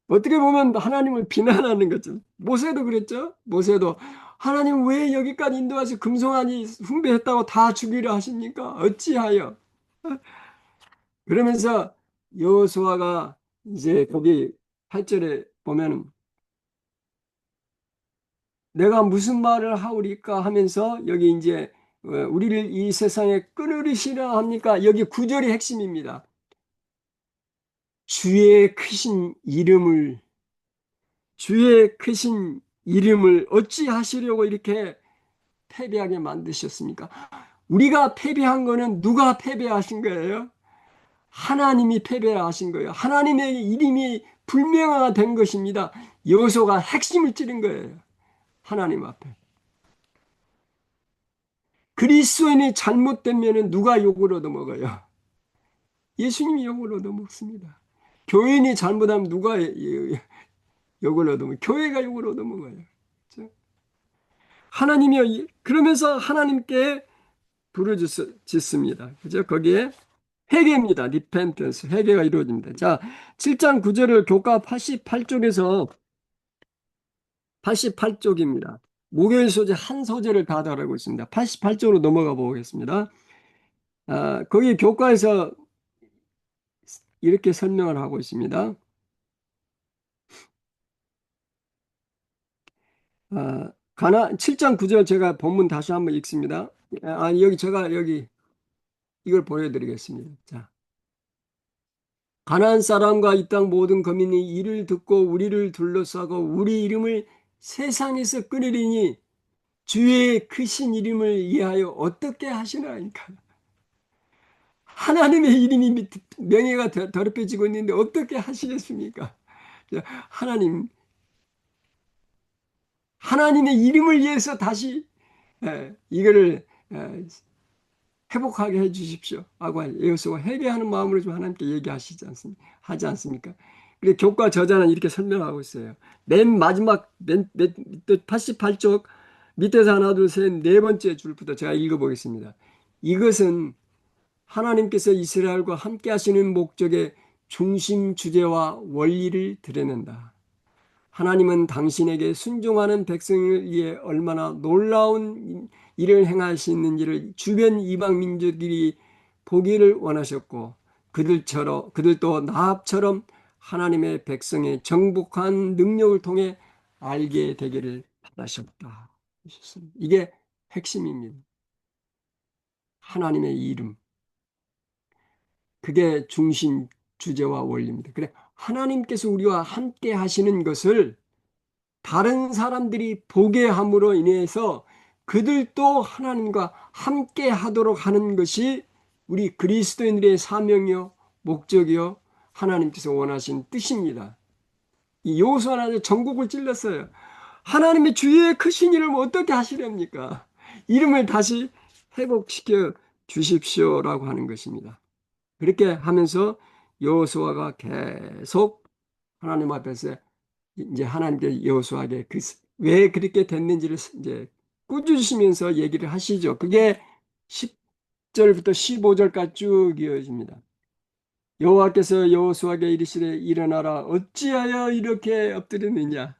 어떻게 보면 하나님을 비난하는 거죠. 모세도 그랬죠. 모세도 하나님 왜 여기까지 인도하시 금송아지 숭배했다고 다 죽이려 하십니까? 어찌하여? 그러면서 여호수아가 이제 거기 8절에 보면은 내가 무슨 말을 하오리까 하면서 여기 이제 우리를 이 세상에 끊으시려 합니까? 여기 9절이 핵심입니다. 주의 크신 이름을 주의 크신 이름을 어찌 하시려고 이렇게 패배하게 만드셨습니까? 우리가 패배한 거는 누가 패배하신 거예요? 하나님이 패배하신 거예요. 하나님의 이름이 불명화된 것입니다. 여호수아가 핵심을 찌른 거예요. 하나님 앞에. 그리스도인이 잘못되면 누가 욕을 얻어먹어요? 예수님이 욕을 얻어먹습니다. 교인이 잘못하면 누가 욕을 얻어먹어요? 교회가 욕을 얻어먹어요. 그렇죠? 하나님이요. 그러면서 하나님께 부르짖습니다. 그죠? 거기에 회개입니다. repentance. 회개가 이루어집니다. 자, 7장 9절을 교과 88쪽에서 88쪽입니다. 목요일 소재 한 소절을 다 다루고 있습니다. 88쪽으로 넘어가 보겠습니다. 거기 교과에서 이렇게 설명을 하고 있습니다. 7장 9절 제가 본문 다시 한번 읽습니다. 여기 제가 여기 이걸 보여드리겠습니다. 자, 가나안 사람과 이 땅 모든 거민이 이를 듣고 우리를 둘러싸고 우리 이름을 세상에서 끊으리니 주의 크신 이름을 이해하여 어떻게 하시나이까. 하나님의 이름이 명예가 더럽혀지고 있는데 어떻게 하시겠습니까? 하나님, 하나님의 이름을 위해서 다시 이거를 회복하게 해 주십시오. 하고 여호수아가 회개하는 마음으로 좀 하나님께 얘기하시지 않습니까? 하지 않습니까? 그리고 교과 저자는 이렇게 설명하고 있어요. 맨 마지막 88쪽 밑에서 하나 둘 셋 네 번째 줄부터 제가 읽어보겠습니다. 이것은 하나님께서 이스라엘과 함께 하시는 목적의 중심 주제와 원리를 드러낸다. 하나님은 당신에게 순종하는 백성을 위해 얼마나 놀라운 일을 행하시는지를 주변 이방 민족들이 보기를 원하셨고 그들도 나합처럼 하나님의 백성의 정복한 능력을 통해 알게 되기를 바라셨다. 이게 핵심입니다. 하나님의 이름. 그게 중심 주제와 원리입니다. 그래, 하나님께서 우리와 함께 하시는 것을 다른 사람들이 보게 함으로 인해서 그들도 하나님과 함께 하도록 하는 것이 우리 그리스도인들의 사명이요, 목적이요, 하나님께서 원하신 뜻입니다. 이 여호수아는 전국을 찔렀어요. 하나님의 주의 크신 이름을 어떻게 하시렵니까? 이름을 다시 회복시켜 주십시오라고 하는 것입니다. 그렇게 하면서 여호수아가 계속 하나님 앞에서 이제 하나님께 여호수아에게 왜 그렇게 됐는지를 이제 꾸짖으시면서 얘기를 하시죠. 그게 10절부터 15절까지 쭉 이어집니다. 여호와께서 여호수아에게 이르시되 일어나라 어찌하여 이렇게 엎드렸느냐.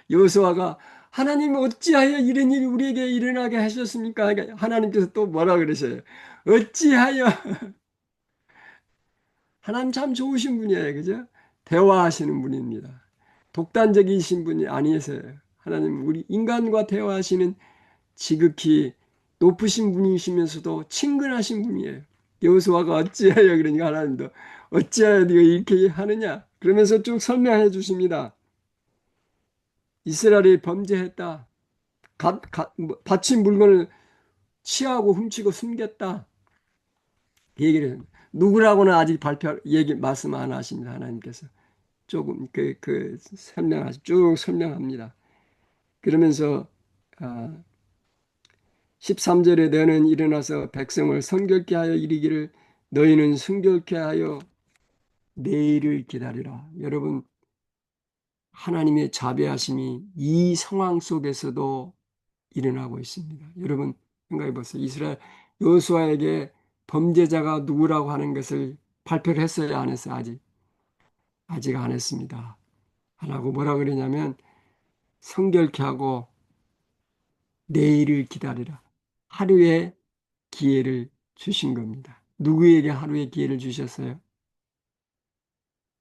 여호수아가 하나님 어찌하여 이런 일이 우리에게 일어나게 하셨습니까? 그러니까 하나님께서 또 뭐라 그러셔요? 어찌하여. 하나님 참 좋으신 분이에요. 그죠? 대화하시는 분입니다. 독단적이신 분이 아니세요. 하나님 우리 인간과 대화하시는 지극히 높으신 분이시면서도 친근하신 분이에요. 여호수아가 어찌하여 그러니까 하나님도 어찌하여 네가 이렇게 하느냐 그러면서 쭉 설명해 주십니다. 이스라엘이 범죄했다. 바친 물건을 취하고 훔치고 숨겼다. 그 얘기를 누구라고는 아직 말씀 안 하십니다. 하나님께서 조금 쭉 설명합니다. 그러면서 아, 13절에 너는 일어나서 백성을 성결케 하여 이르기를 너희는 성결케 하여 내일을 기다리라. 여러분 하나님의 자비하심이 이 상황 속에서도 일어나고 있습니다. 여러분 생각해 보세요. 이스라엘 여호수아에게 범죄자가 누구라고 하는 것을 발표를 했어요, 안 했어요? 아직 안 했습니다. 안 하고 뭐라 그러냐면 성결케 하고 내일을 기다리라. 하루의 기회를 주신 겁니다. 누구에게 하루의 기회를 주셨어요?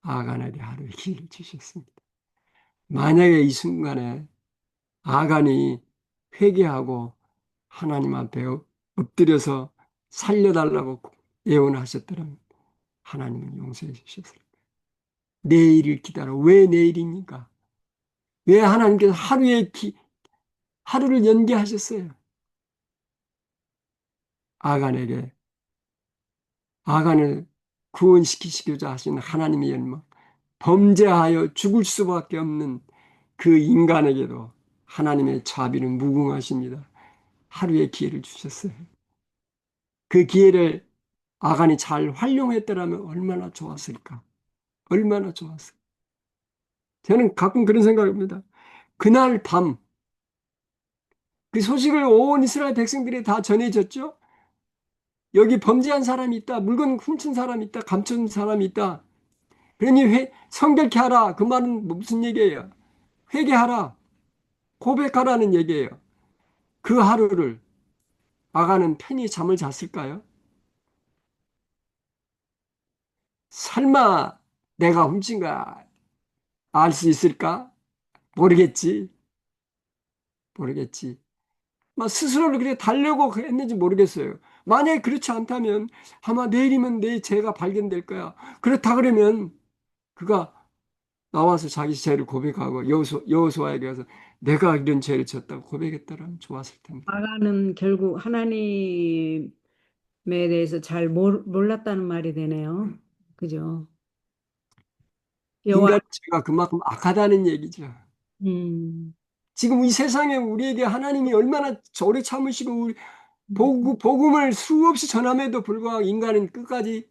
아간에게 하루의 기회를 주셨습니다. 만약에 이 순간에 아간이 회개하고 하나님 앞에 엎드려서 살려달라고 예언하셨더라면 하나님은 용서해 주셨을 거예요. 내일을 기다려. 왜 내일입니까? 왜 하나님께서 하루를 연기하셨어요? 아간에게 아간을 구원시키시고자 하신 하나님의 열망, 범죄하여 죽을 수밖에 없는 그 인간에게도 하나님의 자비는 무궁하십니다. 하루의 기회를 주셨어요. 그 기회를 아간이 잘 활용했더라면 얼마나 좋았을까? 얼마나 좋았을까? 저는 가끔 그런 생각을 합니다. 그날 밤, 그 소식을 온 이스라엘 백성들이 다 전해졌죠? 여기 범죄한 사람이 있다. 물건 훔친 사람이 있다. 감춘 사람이 있다. 그러니 성결케 하라. 그 말은 무슨 얘기예요? 회개하라. 고백하라는 얘기예요. 그 하루를 아가는 편히 잠을 잤을까요? 설마 내가 훔친 거 알 수 있을까? 모르겠지. 모르겠지. 막 스스로를 그렇게 달려고 했는지 모르겠어요. 만약에 그렇지 않다면 아마 내일이면 내 죄가 발견될 거야. 그렇다 그러면 그가 나와서 자기 죄를 고백하고 여호수아에게 가서 내가 이런 죄를 졌다고 고백했더라면 좋았을 텐데. 아가는 결국 하나님에 대해서 잘 몰랐다는 말이 되네요. 그죠? 여호와, 인간의 죄가 그만큼 악하다는 얘기죠. 음, 지금 이 세상에 우리에게 하나님이 얼마나 오래 참으시고 우리 음. 복음을 수없이 전함에도 불구하고 인간은 끝까지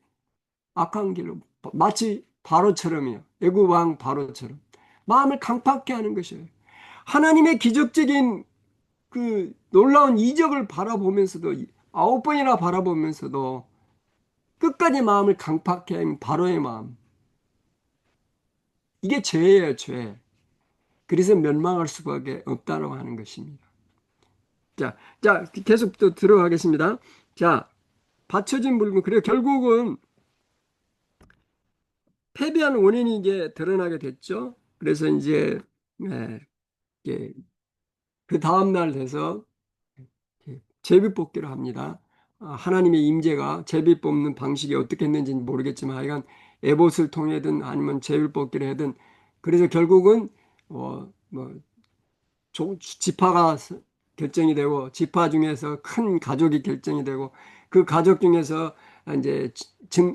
악한 길로 마치 바로처럼이요. 애굽 왕 바로처럼 마음을 강팍해 하는 것이에요. 하나님의 기적적인 그 놀라운 이적을 바라보면서도 9번이나 바라보면서도 끝까지 마음을 강팍해 하는 바로의 마음. 이게 죄예요, 죄. 그래서 멸망할 수밖에 없다고 하는 것입니다. 계속 또 들어가겠습니다. 자, 받쳐진 물건. 그래, 결국은 패배한 원인이 이제 드러나게 됐죠. 그래서 이제, 예, 예, 그 다음날 돼서 제비 뽑기를 합니다. 하나님의 임재가 제비 뽑는 방식이 어떻게 했는지는 모르겠지만 하여간 에봇을 통해든 아니면 제비 뽑기를 하든 그래서 결국은 뭐 지파가 결정이 되고 지파 중에서 큰 가족이 결정이 되고 그 가족 중에서 이제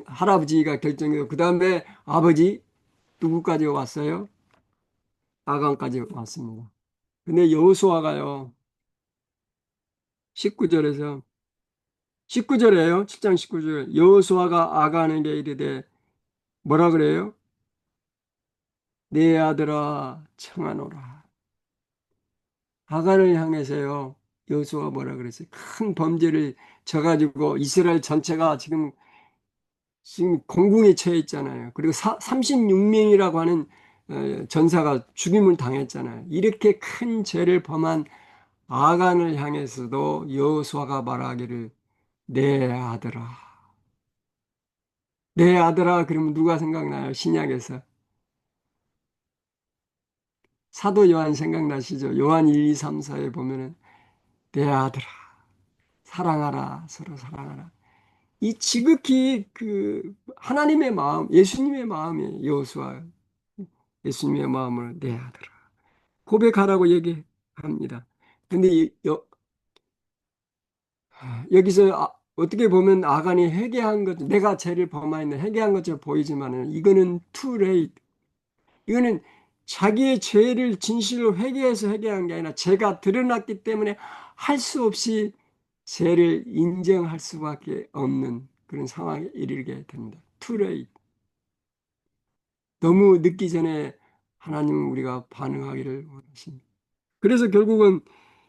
할아버지가 결정이 되고 그다음에 아버지 누구까지 왔어요? 아간까지 왔습니다. 근데 여호수아가요 19절에서 19절에요 7장 19절 여호수아가 아간에게 이르되 뭐라 그래요? 내 아들아 청하노라. 아간을 향해서요 여호수아가 뭐라 그랬어요? 큰 범죄를 져가지고 이스라엘 전체가 지금 공궁에 처해 있잖아요. 그리고 36명이라고 하는 전사가 죽임을 당했잖아요. 이렇게 큰 죄를 범한 아간을 향해서도 여호수아가 말하기를 내 아들아, 내 아들아. 그러면 누가 생각나요? 신약에서 사도 요한 생각나시죠? 요한 1, 2, 3, 4에 보면은 내 아들아, 사랑하라, 서로 사랑하라. 이 지극히 그 하나님의 마음, 예수님의 마음이에요. 여호수아, 예수님의 마음을 내 아들아 고백하라고 얘기합니다. 근데 여기서 어떻게 보면 아간이 회개한 것, 내가 죄를 범하였는 회개한 것처럼 보이지만은 이거는 too late. 이거는 자기의 죄를 진실로 회개해서 회개한 게 아니라 죄가 드러났기 때문에 할 수 없이 죄를 인정할 수밖에 없는 그런 상황에 이르게 됩니다. too late. 너무 늦기 전에 하나님은 우리가 반응하기를 원하십니다. 그래서 결국은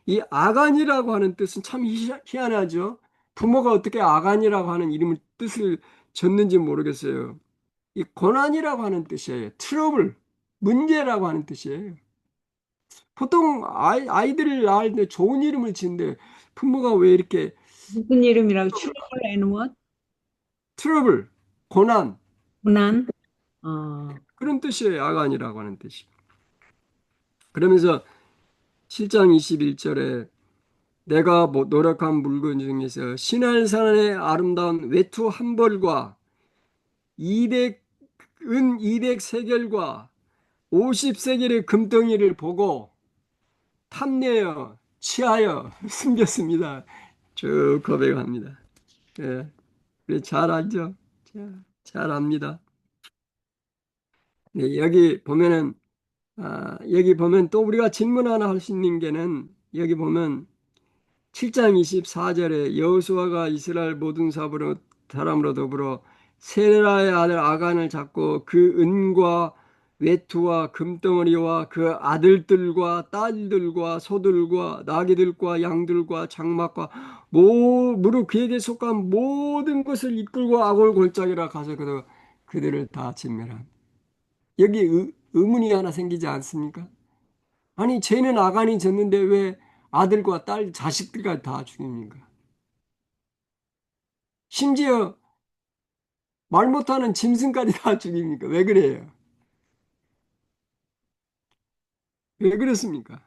이 아간이라고 하는 뜻은 참 희한하죠. 부모가 어떻게 아간이라고 하는 이름을 뜻을 줬는지 모르겠어요. 이 고난이라고 하는 뜻이에요. 트러블, 문제라고 하는 뜻이에요. 보통 아이들을 낳을 때 좋은 이름을 지는데 부모가 왜 이렇게 무슨 이름이라고 트러블 앤 what? 트러블, 고난 고난? 어, 그런 뜻이에요. 아간이라고 하는 뜻이. 그러면서 7장 21절에 내가 노력한 물건 중에서 시날산의 아름다운 외투 한 벌과 200, 은 200세겔과 50세겔의 금덩이를 보고 탐내어 취하여 숨겼습니다. 쭉 고백합니다. 예, 그래, 잘 알죠? 잘 압니다. 네, 여기 보면 또 우리가 질문 하나 할 수 있는 게는 여기 보면 7장 24절에 여호수아가 이스라엘 모든 사람으로 더불어 세라의 아들 아간을 잡고 그 은과 외투와 금덩어리와 그 아들들과 딸들과 소들과 나귀들과 양들과 장막과 무릇 그에게 속한 모든 것을 이끌고 아골 골짜기라 가서 그들을 다 진멸한. 여기 의문이 하나 생기지 않습니까? 아니 죄는 아간이 졌는데 왜 아들과 딸, 자식들까지 다 죽입니까? 심지어 말 못하는 짐승까지 다 죽입니까? 왜 그래요? 왜 그렇습니까?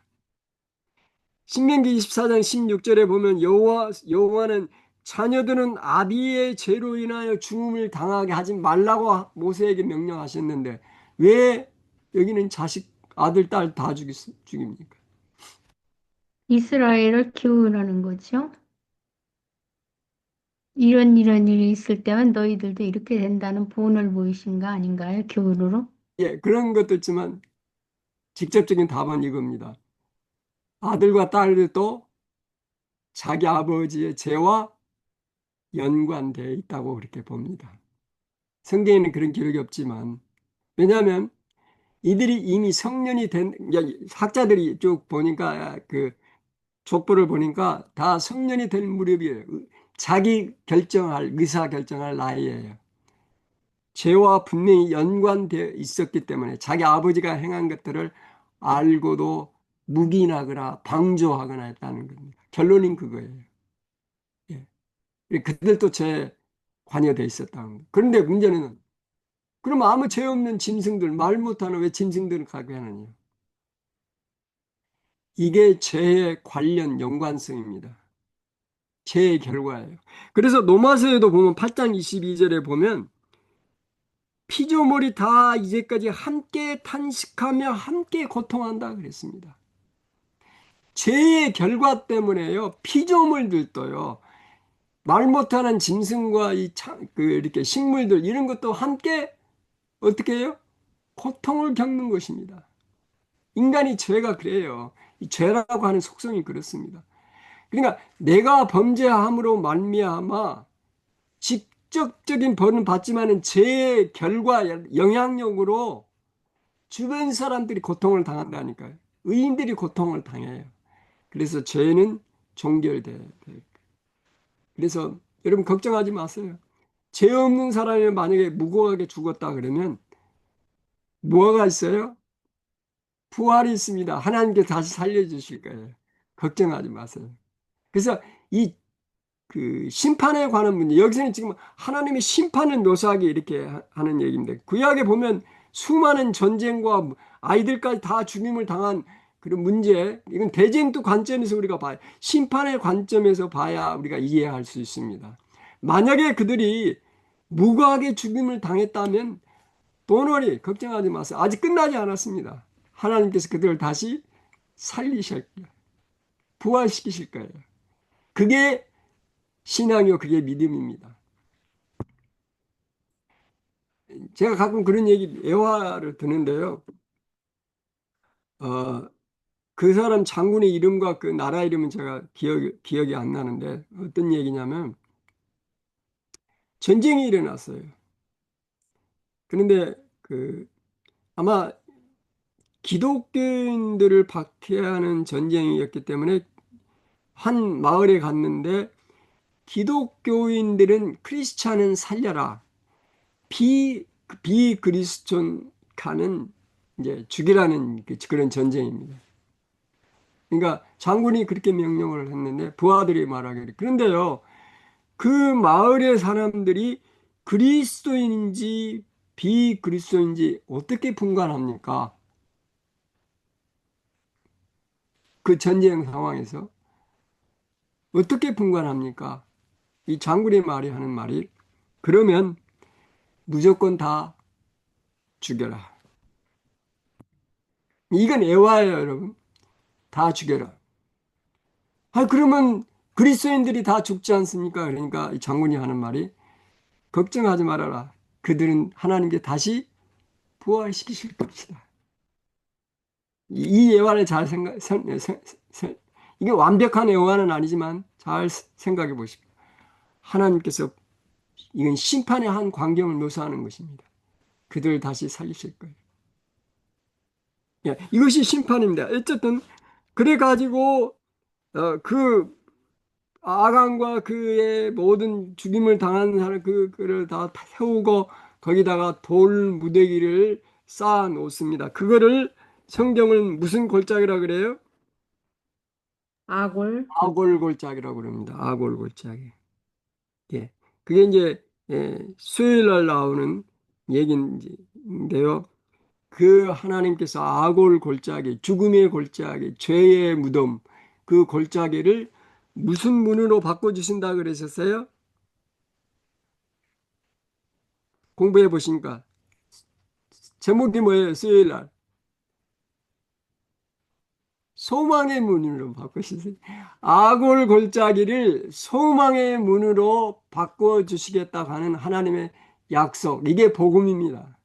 신명기 24장 16절에 보면 여호와는 자녀들은 아비의 죄로 인하여 죽음을 당하게 하지 말라고 모세에게 명령하셨는데 왜 여기는 자식, 아들, 딸 다 죽입니까? 이스라엘을 키우라는 거죠. 이런 일이 있을 때만 너희들도 이렇게 된다는 본을 보이신 거 아닌가요? 교훈으로? 예, 그런 것도 있지만 직접적인 답은 이겁니다. 아들과 딸도 자기 아버지의 죄와 연관되어 있다고 그렇게 봅니다. 성경에는 그런 기록이 없지만, 왜냐하면 이들이 이미 성년이 학자들이 쭉 보니까 그 족보를 보니까 다 성년이 될 무렵이에요. 자기 의사 결정할 나이예요. 죄와 분명히 연관되어 있었기 때문에 자기 아버지가 행한 것들을 알고도 묵인하거나 방조하거나 했다는 겁니다. 결론은 그거예요. 예. 그들도 죄 관여돼 있었다는 겁니다. 그런데 문제는 그럼 아무 죄 없는 짐승들, 말 못하는 왜 짐승들을 가게 하느냐? 이게 죄의 관련 연관성입니다. 죄의 결과예요. 그래서 로마서에도 보면 8장 22절에 보면 피조물이 다 이제까지 함께 탄식하며 함께 고통한다 그랬습니다. 죄의 결과 때문에요. 피조물들도요. 말 못하는 짐승과 이렇게 식물들 이런 것도 함께 어떻게 해요? 고통을 겪는 것입니다. 인간이 죄가 그래요. 이 죄라고 하는 속성이 그렇습니다. 그러니까 내가 범죄함으로 말미암아 직접적인 벌은 받지만은 죄의 결과 영향력으로 주변 사람들이 고통을 당한다니까요. 의인들이 고통을 당해요. 그래서 죄는 종결돼. 그래서 여러분 걱정하지 마세요. 죄 없는 사람이 만약에 무고하게 죽었다 그러면 뭐가 있어요? 부활이 있습니다. 하나님께 다시 살려주실 거예요. 걱정하지 마세요. 그래서 이 그 심판에 관한 문제, 여기서는 지금 하나님의 심판을 묘사하기 이렇게 하는 얘기입니다. 구약에 보면 수많은 전쟁과 아이들까지 다 죽임을 당한 그런 문제, 이건 대쟁도 관점에서 우리가 봐야, 심판의 관점에서 봐야 우리가 이해할 수 있습니다. 만약에 그들이 무고하게 죽임을 당했다면 도노리 걱정하지 마세요. 아직 끝나지 않았습니다. 하나님께서 그들을 다시 살리실 거예요. 부활시키실 거예요. 그게 신앙이요, 그게 믿음입니다. 제가 가끔 그런 얘기, 애화를 드는데요. 어, 그 사람 장군의 이름과 그 나라 이름은 제가 기억이 안 나는데 어떤 얘기냐면 전쟁이 일어났어요. 그런데 아마 기독교인들을 박해하는 전쟁이었기 때문에 한 마을에 갔는데 기독교인들은 크리스찬은 살려라. 비그리스도인가는 이제 죽이라는 그런 전쟁입니다. 그러니까 장군이 그렇게 명령을 했는데 부하들이 말하기를. 그런데요, 그 마을의 사람들이 그리스도인인지 비그리스도인지 어떻게 분간합니까? 그 전쟁 상황에서 어떻게 분간합니까? 이 장군의 말이 하는 말이 그러면 무조건 다 죽여라. 이건 애화예요, 여러분. 다 죽여라. 아, 그러면 그리스도인들이 다 죽지 않습니까? 그러니까 이 장군이 하는 말이 걱정하지 말아라. 그들은 하나님께 다시 부활시키실 것이다. 이 예화를 잘 이게 완벽한 예화는 아니지만 잘 생각해 보십시오. 하나님께서 이건 심판의 한 광경을 묘사하는 것입니다. 그들을 다시 살리실 거예요. 예, 이것이 심판입니다. 어쨌든 그래가지고 그 아간과 그의 모든 죽임을 당한 사람 그를 다 태우고 거기다가 돌 무더기를 쌓아 놓습니다. 그거를 성경은 무슨 골짜기라 그래요? 아골, 아골골짜기라고 그럽니다. 아골골짜기. 예. 그게 이제 수요일 날 나오는 얘기인데요. 그 하나님께서 아골골짜기, 죽음의 골짜기, 죄의 무덤, 그 골짜기를 무슨 문으로 바꿔주신다 그러셨어요? 공부해 보시니까 제목이 뭐예요? 수요일 날 소망의 문으로 바꾸시세요. 아골 골짜기를 소망의 문으로 바꿔주시겠다고 하는 하나님의 약속. 이게 복음입니다.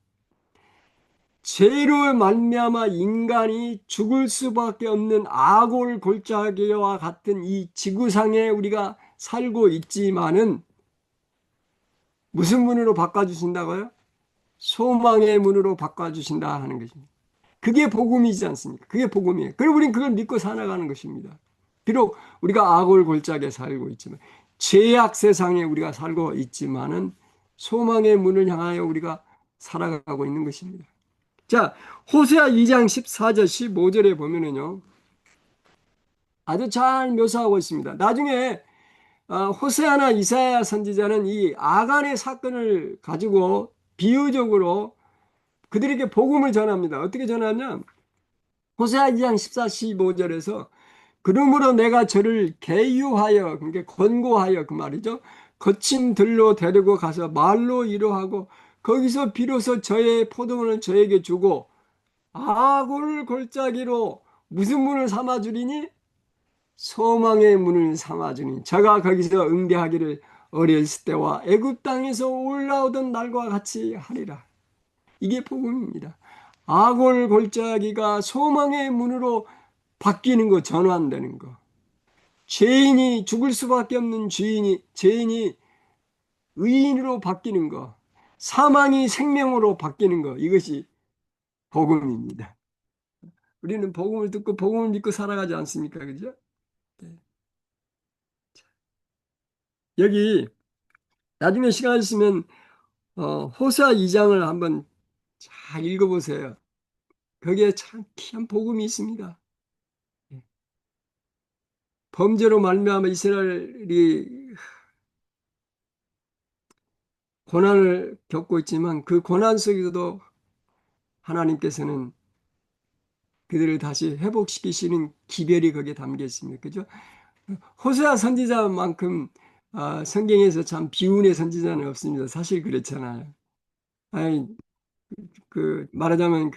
죄로 말미암아 인간이 죽을 수밖에 없는 아골 골짜기와 같은 이 지구상에 우리가 살고 있지만은 무슨 문으로 바꿔주신다고요? 소망의 문으로 바꿔주신다 하는 것입니다. 그게 복음이지 않습니까? 그게 복음이에요. 그리고 우리는 그걸 믿고 살아가는 것입니다. 비록 우리가 악을 골짜기에 살고 있지만, 죄악 세상에 우리가 살고 있지만은 소망의 문을 향하여 우리가 살아가고 있는 것입니다. 자, 호세아 2장 14절 15절에 보면은요, 아주 잘 묘사하고 있습니다. 나중에 호세아나 이사야 선지자는 이 아간의 사건을 가지고 비유적으로 그들에게 복음을 전합니다. 어떻게 전하냐? 호세아 2장 14, 15절에서 그러므로 내가 저를 계유하여 그러니까 권고하여 그 말이죠. 거친 들로 데리고 가서 말로 위로하고 거기서 비로소 저의 포도원을 저에게 주고 아골 골짜기로 무슨 문을 삼아 주리니? 소망의 문을 삼아 주니 저가 거기서 응대하기를 어렸을 때와 애굽 땅에서 올라오던 날과 같이 하리라. 이게 복음입니다. 아골 골짜기가 소망의 문으로 바뀌는 거, 전환되는 거. 죄인이 죽을 수밖에 없는 죄인이 의인으로 바뀌는 거. 사망이 생명으로 바뀌는 거. 이것이 복음입니다. 우리는 복음을 듣고 복음을 믿고 살아가지 않습니까? 그죠? 네. 여기 나중에 시간 있으면 호세아 2장을 한번 잘 읽어보세요. 거기에 참 귀한 복음이 있습니다. 예. 범죄로 말미암아 이스라엘이 고난을 겪고 있지만 그 고난 속에서도 하나님께서는 그들을 다시 회복시키시는 기별이 거기에 담겨 있습니다. 그죠? 호세아 선지자만큼 성경에서 참 비운의 선지자는 없습니다. 사실 그렇잖아요. 아니, 말하자면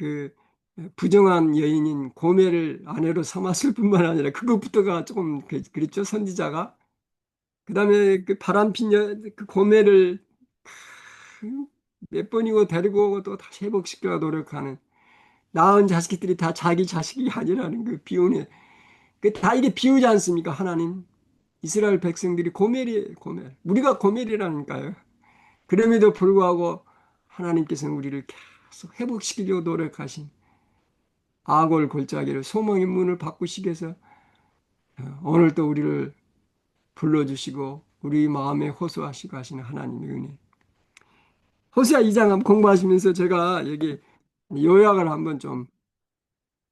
부정한 여인인 고멜을 아내로 삼았을 뿐만 아니라 그것부터가 조금 그랬죠. 선지자가. 그다음에 그 바람핀 그 고멜을 몇 번이고 데리고 오고 또 다시 회복시키려 노력하는 낳은 자식들이 다 자기 자식이 아니라는 그 비운의 다 이게 비우지 않습니까? 하나님 이스라엘 백성들이 고멜이에요. 고멜. 우리가 고멜이라니까요. 그럼에도 불구하고 하나님께서는 우리를 계속 회복시키려고 노력하신 아골 골짜기를 소망의 문을 바꾸시기 위해서 오늘 또 우리를 불러주시고 우리 마음에 호소하시고 하시는 하나님의 은혜. 호세아 2장 한번 공부하시면서 제가 여기 요약을 한번 좀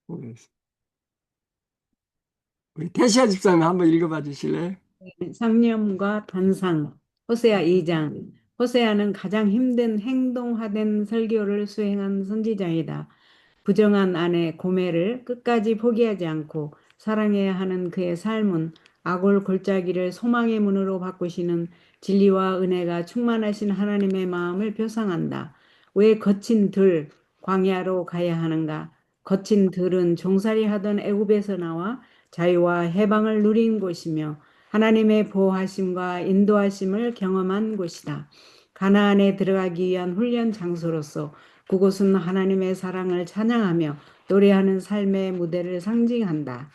보겠습니다. 우리 태시아 집사님 한번 읽어봐 주실래요? 상념과 단상, 호세아 2장. 호세아는 가장 힘든 행동화된 설교를 수행한 선지자이다. 부정한 아내 고멜을 끝까지 포기하지 않고 사랑해야 하는 그의 삶은 아골 골짜기를 소망의 문으로 바꾸시는 진리와 은혜가 충만하신 하나님의 마음을 표상한다. 왜 거친 들 광야로 가야 하는가? 거친 들은 종살이 하던 애굽에서 나와 자유와 해방을 누린 곳이며 하나님의 보호하심과 인도하심을 경험한 곳이다. 가나안에 들어가기 위한 훈련 장소로서 그곳은 하나님의 사랑을 찬양하며 노래하는 삶의 무대를 상징한다.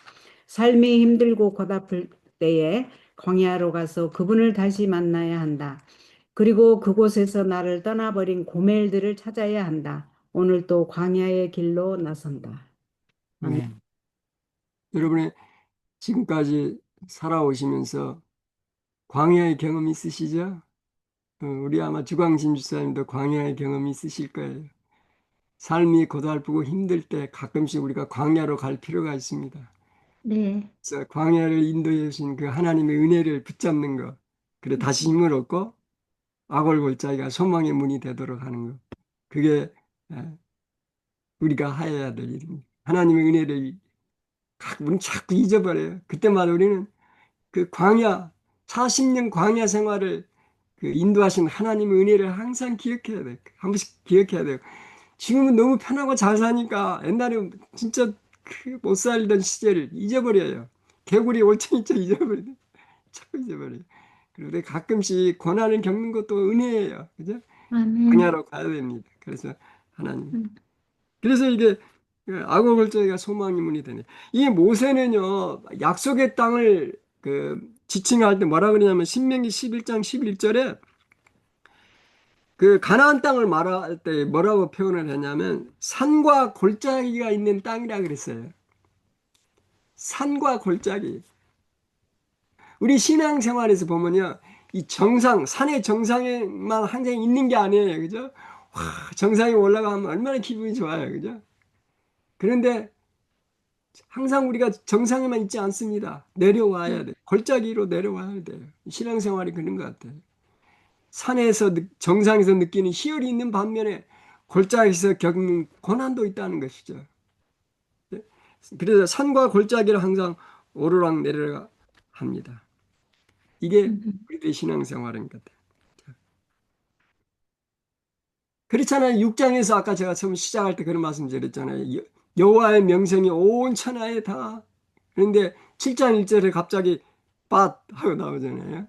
삶이 힘들고 고달플 때에 광야로 가서 그분을 다시 만나야 한다. 그리고 그곳에서 나를 떠나버린 고멜들을 찾아야 한다. 오늘 또 광야의 길로 나선다. 아멘. 네. 여러분의 지금까지 살아오시면서 광야의 경험 있으시죠? 우리 아마 주광진 주사님도 광야의 경험이 있으실 거예요. 삶이 고달프고 힘들 때 가끔씩 우리가 광야로 갈 필요가 있습니다. 네. 그래서 광야를 인도해 주신 그 하나님의 은혜를 붙잡는 것, 그래 다시 힘을 얻고 아골골짜기가 소망의 문이 되도록 하는 것, 그게 에, 우리가 해야 될 일입니다. 하나님의 은혜를 가끔 자꾸 잊어버려요. 그때마다 우리는 그 광야 40년 광야 생활을 인도하신 하나님의 은혜를 항상 기억해야 돼요. 한 번씩 기억해야 돼요. 지금은 너무 편하고 잘 사니까 옛날에 진짜 못 살던 시절을 잊어버려요. 개구리 올챙이처럼 잊어버려요. 자꾸 잊어버려요. 그런데 가끔씩 고난을 겪는 것도 은혜예요. 그죠? 아멘. 광야로 가야 됩니다. 그래서 하나님. 음, 그래서 이게 악어 골짜기가 소망의 문이 되네. 이 모세는요, 약속의 땅을 지칭할 때 뭐라 그러냐면 신명기 11장 11절에 그 가나안 땅을 말할 때 뭐라고 표현을 했냐면 산과 골짜기가 있는 땅이라 그랬어요. 산과 골짜기. 우리 신앙생활에서 보면요. 이 정상, 산의 정상에만 항상 있는 게 아니에요. 그죠? 와, 정상에 올라가면 얼마나 기분이 좋아요. 그죠? 그런데 항상 우리가 정상에만 있지 않습니다. 내려와야 돼. 골짜기로 내려와야 돼요. 신앙생활이 그런 것 같아요. 산에서 정상에서 느끼는 희열이 있는 반면에 골짜기에서 겪는 고난도 있다는 것이죠. 네? 그래서 산과 골짜기를 항상 오르락 내리락 합니다. 이게 음. 우리들의 신앙생활인 것 같아요. 그렇잖아요. 6장에서 아까 제가 처음 시작할 때 그런 말씀 드렸잖아요. 여호와의 명성이 온 천하에 다. 그런데 7장 1절에 갑자기 밭 하고 나오잖아요.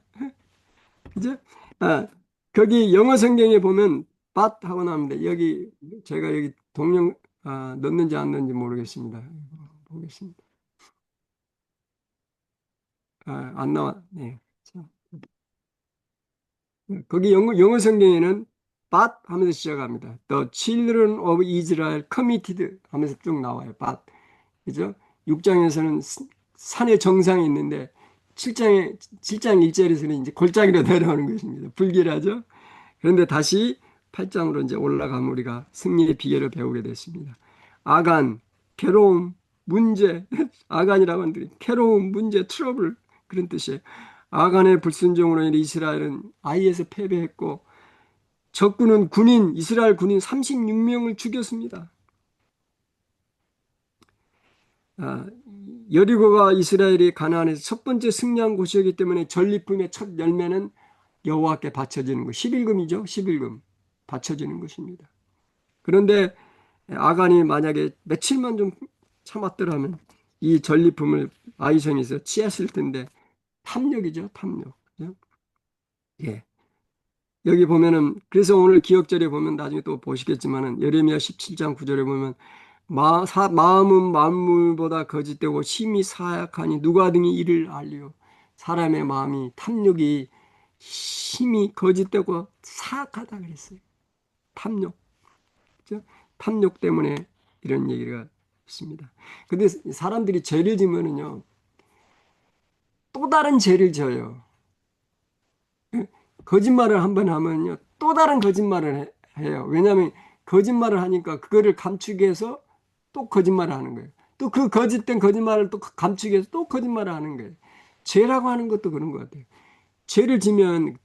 그죠? 아, 거기 영어 성경에 보면 밭 하고 나옵니다. 여기 제가 여기 동영 넣는지 안 넣는지 모르겠습니다. 보겠습니다. 안 나와. 네. 자, 거기 영어 성경에는 but 하면서 시작합니다. The children of Israel committed 하면서 쭉 나와요. but. 그죠? 6장에서는 산의 정상에 있는데 칠장 1절에서는 이제 골짜기로 내려오는 것입니다. 불길하죠? 그런데 다시 8장으로 이제 올라가면 우리가 승리의 비결을 배우게 됐습니다. 아간, 괴로움, 문제, 아간이라고 하는데 괴로움, 문제, 트러블 그런 뜻이에요. 아간의 불순종으로 인해 이스라엘은 아이에서 패배했고 적군은 이스라엘 군인 36명을 죽였습니다. 아, 여리고가 이스라엘이 가나안에서 첫 번째 승리한 곳이었기 때문에 전리품의 첫 열매는 여호와께 바쳐지는 것, 11금이죠. 11금 바쳐지는 것입니다. 그런데 아간이 만약에 며칠만 좀 참았더라면 이 전리품을 아이성에서 취했을 텐데 탐욕이죠, 탐욕. 그죠? 예. 여기 보면은 그래서 오늘 기억절에 보면 나중에 또 보시겠지만은 예레미야 17장 9절에 보면 마음은 만물보다 거짓되고 심히 사약하니 누가 등이 이를 알리요. 사람의 마음이 탐욕이 심히 거짓되고 사악하다 그랬어요. 탐욕. 그죠? 탐욕 때문에 이런 얘기가 있습니다. 근데 사람들이 죄를 지면은요, 또 다른 죄를 져요. 예? 거짓말을 한 번 하면요, 또 다른 거짓말을 해요. 왜냐하면 거짓말을 하니까 그거를 감추기 위해서 또 거짓말을 하는 거예요. 또 그 거짓된 거짓말을 또 감추기 위해서 또 거짓말을 하는 거예요. 죄라고 하는 것도 그런 것 같아요. 죄를 지면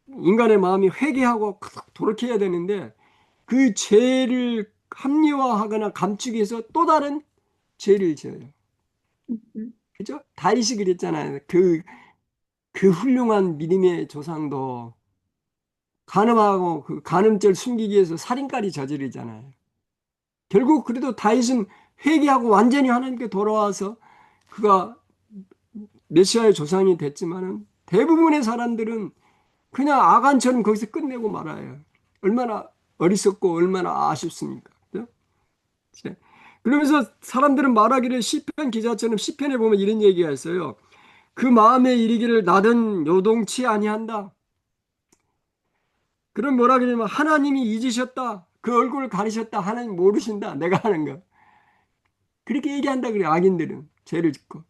인간의 마음이 회개하고 돌이켜야 되는데 그 죄를 합리화하거나 감추기 위해서 또 다른 죄를 지어요. 그죠? 다윗이 그랬잖아요. 그 훌륭한 믿음의 조상도 간음하고 그 간음죄를 숨기기 위해서 살인까지 저지르잖아요. 결국 그래도 다윗은 회개하고 완전히 하나님께 돌아와서 그가 메시아의 조상이 됐지만은 대부분의 사람들은 그냥 아간처럼 거기서 끝내고 말아요. 얼마나 어리석고 얼마나 아쉽습니까? 그죠? 네. 그러면서 사람들은 말하기를 시편 기자처럼 시편에 보면 이런 얘기가 있어요. 그 마음에 이르기를 나는 요동치 아니한다. 그럼 뭐라 그러냐면 하나님이 잊으셨다. 그 얼굴을 가리셨다. 하나님 모르신다. 내가 하는 거. 그렇게 얘기한다 그래요. 악인들은 죄를 짓고.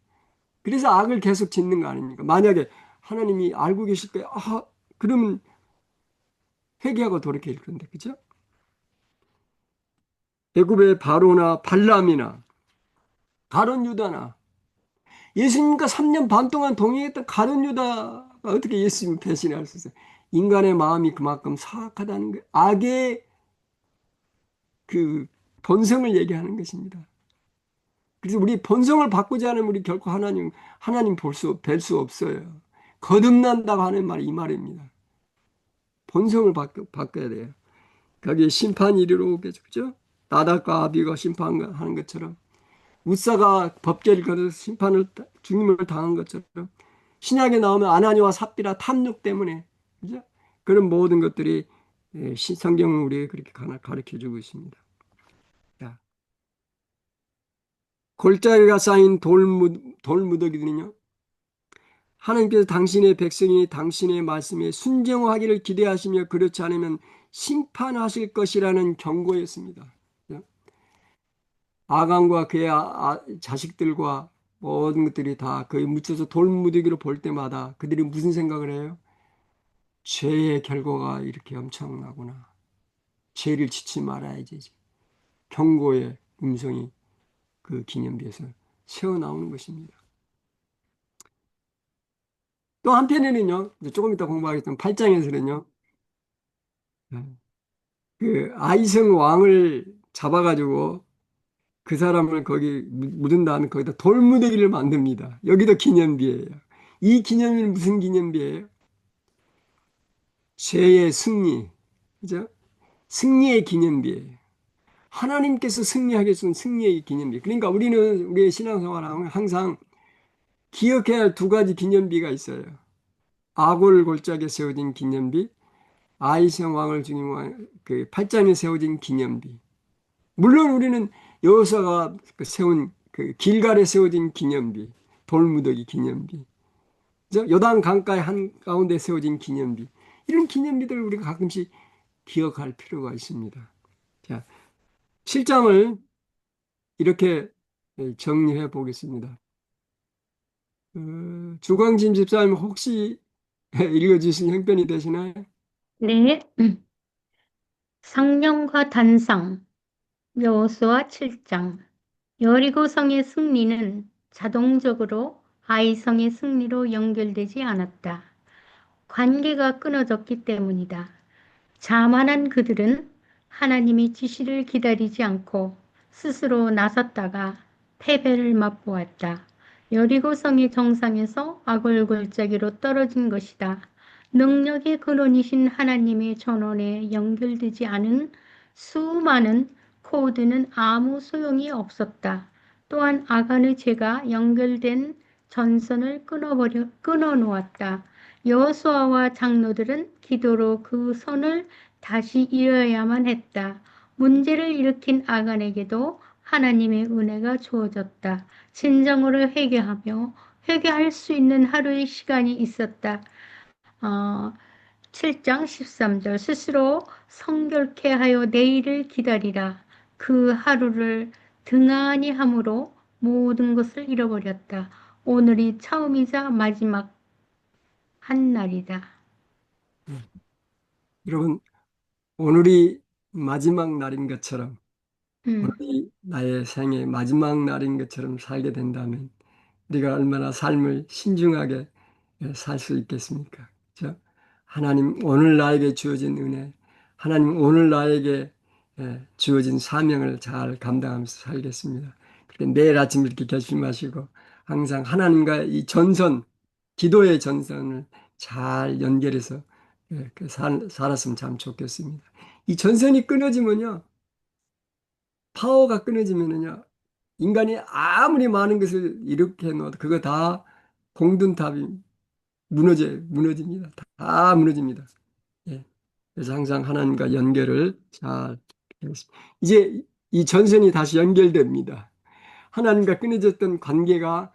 그래서 악을 계속 짓는 거 아닙니까? 만약에 하나님이 알고 계실 때, 그러면 회개하고 돌이킬 건데, 그죠? 애굽의 바로나 발람이나 가룟 유다나 예수님과 3년 반 동안 동행했던 가룟 유다가 어떻게 예수님 배신할 수 있어요? 인간의 마음이 그만큼 사악하다는 거, 악의 그 본성을 얘기하는 것입니다. 그래서 우리 본성을 바꾸지 않으면 우리 결코 하나님 뵐 수 없어요. 거듭난다고 하는 말이 이 말입니다. 본성을 바꿔야 돼요. 거기에 심판이 이르러 오겠죠. 그죠? 나답과 아비가 심판하는 것처럼 웃사가 법계를 거둬서 죽임을 당한 것처럼 신약에 나오면 아나니와 삽비라 탐욕 때문에 그죠? 그런 모든 것들이 성경은 우리에게 그렇게 가르쳐 주고 있습니다. 자, 골짜기가 쌓인 돌무더기들은요. 하나님께서 당신의 백성이 당신의 말씀에 순종하기를 기대하시며 그렇지 않으면 심판하실 것이라는 경고였습니다. 아간과 그의 자식들과 모든 것들이 다 거의 묻혀서 돌무더기로 볼 때마다 그들이 무슨 생각을 해요? 죄의 결과가 이렇게 엄청나구나. 죄를 짓지 말아야지. 경고의 음성이 그 기념비에서 새어나오는 것입니다. 또 한편에는요, 조금 이따 공부하겠지만 8장에서는요, 그 아이성 왕을 잡아가지고 그 사람을 거기 묻은 다음에 거기다 돌무더기를 만듭니다. 여기도 기념비예요. 이 기념비는 무슨 기념비예요? 죄의 승리, 그죠? 승리의 기념비예요. 하나님께서 승리하게 해준 승리의 기념비. 그러니까 우리는 우리의 신앙생활 항상 기억해야 할 두 가지 기념비가 있어요. 아골 골짜기에 세워진 기념비, 아이성 왕을 죽인 그 팔장에 세워진 기념비. 물론 우리는 여호수아가 세운 그 길갈에 세워진 기념비, 돌무더기 기념비, 요단 강가의 한 가운데 세워진 기념비. 이런 기념비들을 우리가 가끔씩 기억할 필요가 있습니다. 자, 7장을 이렇게 정리해 보겠습니다. 주광진 집사님 혹시 읽어주실 형편이 되시나요? 네. 성령과 단상, 여호수아 7장. 여리고성의 승리는 자동적으로 아이성의 승리로 연결되지 않았다. 관계가 끊어졌기 때문이다. 자만한 그들은 하나님의 지시를 기다리지 않고 스스로 나섰다가 패배를 맛보았다. 여리고성의 정상에서 아골골짜기로 떨어진 것이다. 능력의 근원이신 하나님의 전원에 연결되지 않은 수많은 코드는 아무 소용이 없었다. 또한 아간의 죄가 연결된 전선을 끊어놓았다. 여호수아와 장로들은 기도로 그 선을 다시 이어야만 했다. 문제를 일으킨 아간에게도 하나님의 은혜가 주어졌다. 진정으로 회개하며 회개할 수 있는 하루의 시간이 있었다. 어, 7장 13절 스스로 성결케 하여 내일을 기다리라. 그 하루를 등한히 함으로 모든 것을 잃어버렸다. 오늘이 처음이자 마지막 한 날이다. 여러분, 오늘이 마지막 날인 것처럼, 음, 오늘이 나의 생의 마지막 날인 것처럼 살게 된다면, 우리가 얼마나 삶을 신중하게 살 수 있겠습니까? 그죠? 하나님 오늘 나에게 주어진 은혜, 하나님 오늘 나에게 주어진 사명을 잘 감당하면서 살겠습니다. 그렇게 매일 아침 이렇게 결심하시고 항상 하나님과 이 전선, 기도의 전선을 잘 연결해서 살았으면 참 좋겠습니다. 이 전선이 끊어지면요, 파워가 끊어지면은요, 인간이 아무리 많은 것을 이렇게 놓아도 그거 다 공든탑이 무너집니다. 다 무너집니다. 예. 그래서 항상 하나님과 연결을 잘 하겠습니다. 이제 이 전선이 다시 연결됩니다. 하나님과 끊어졌던 관계가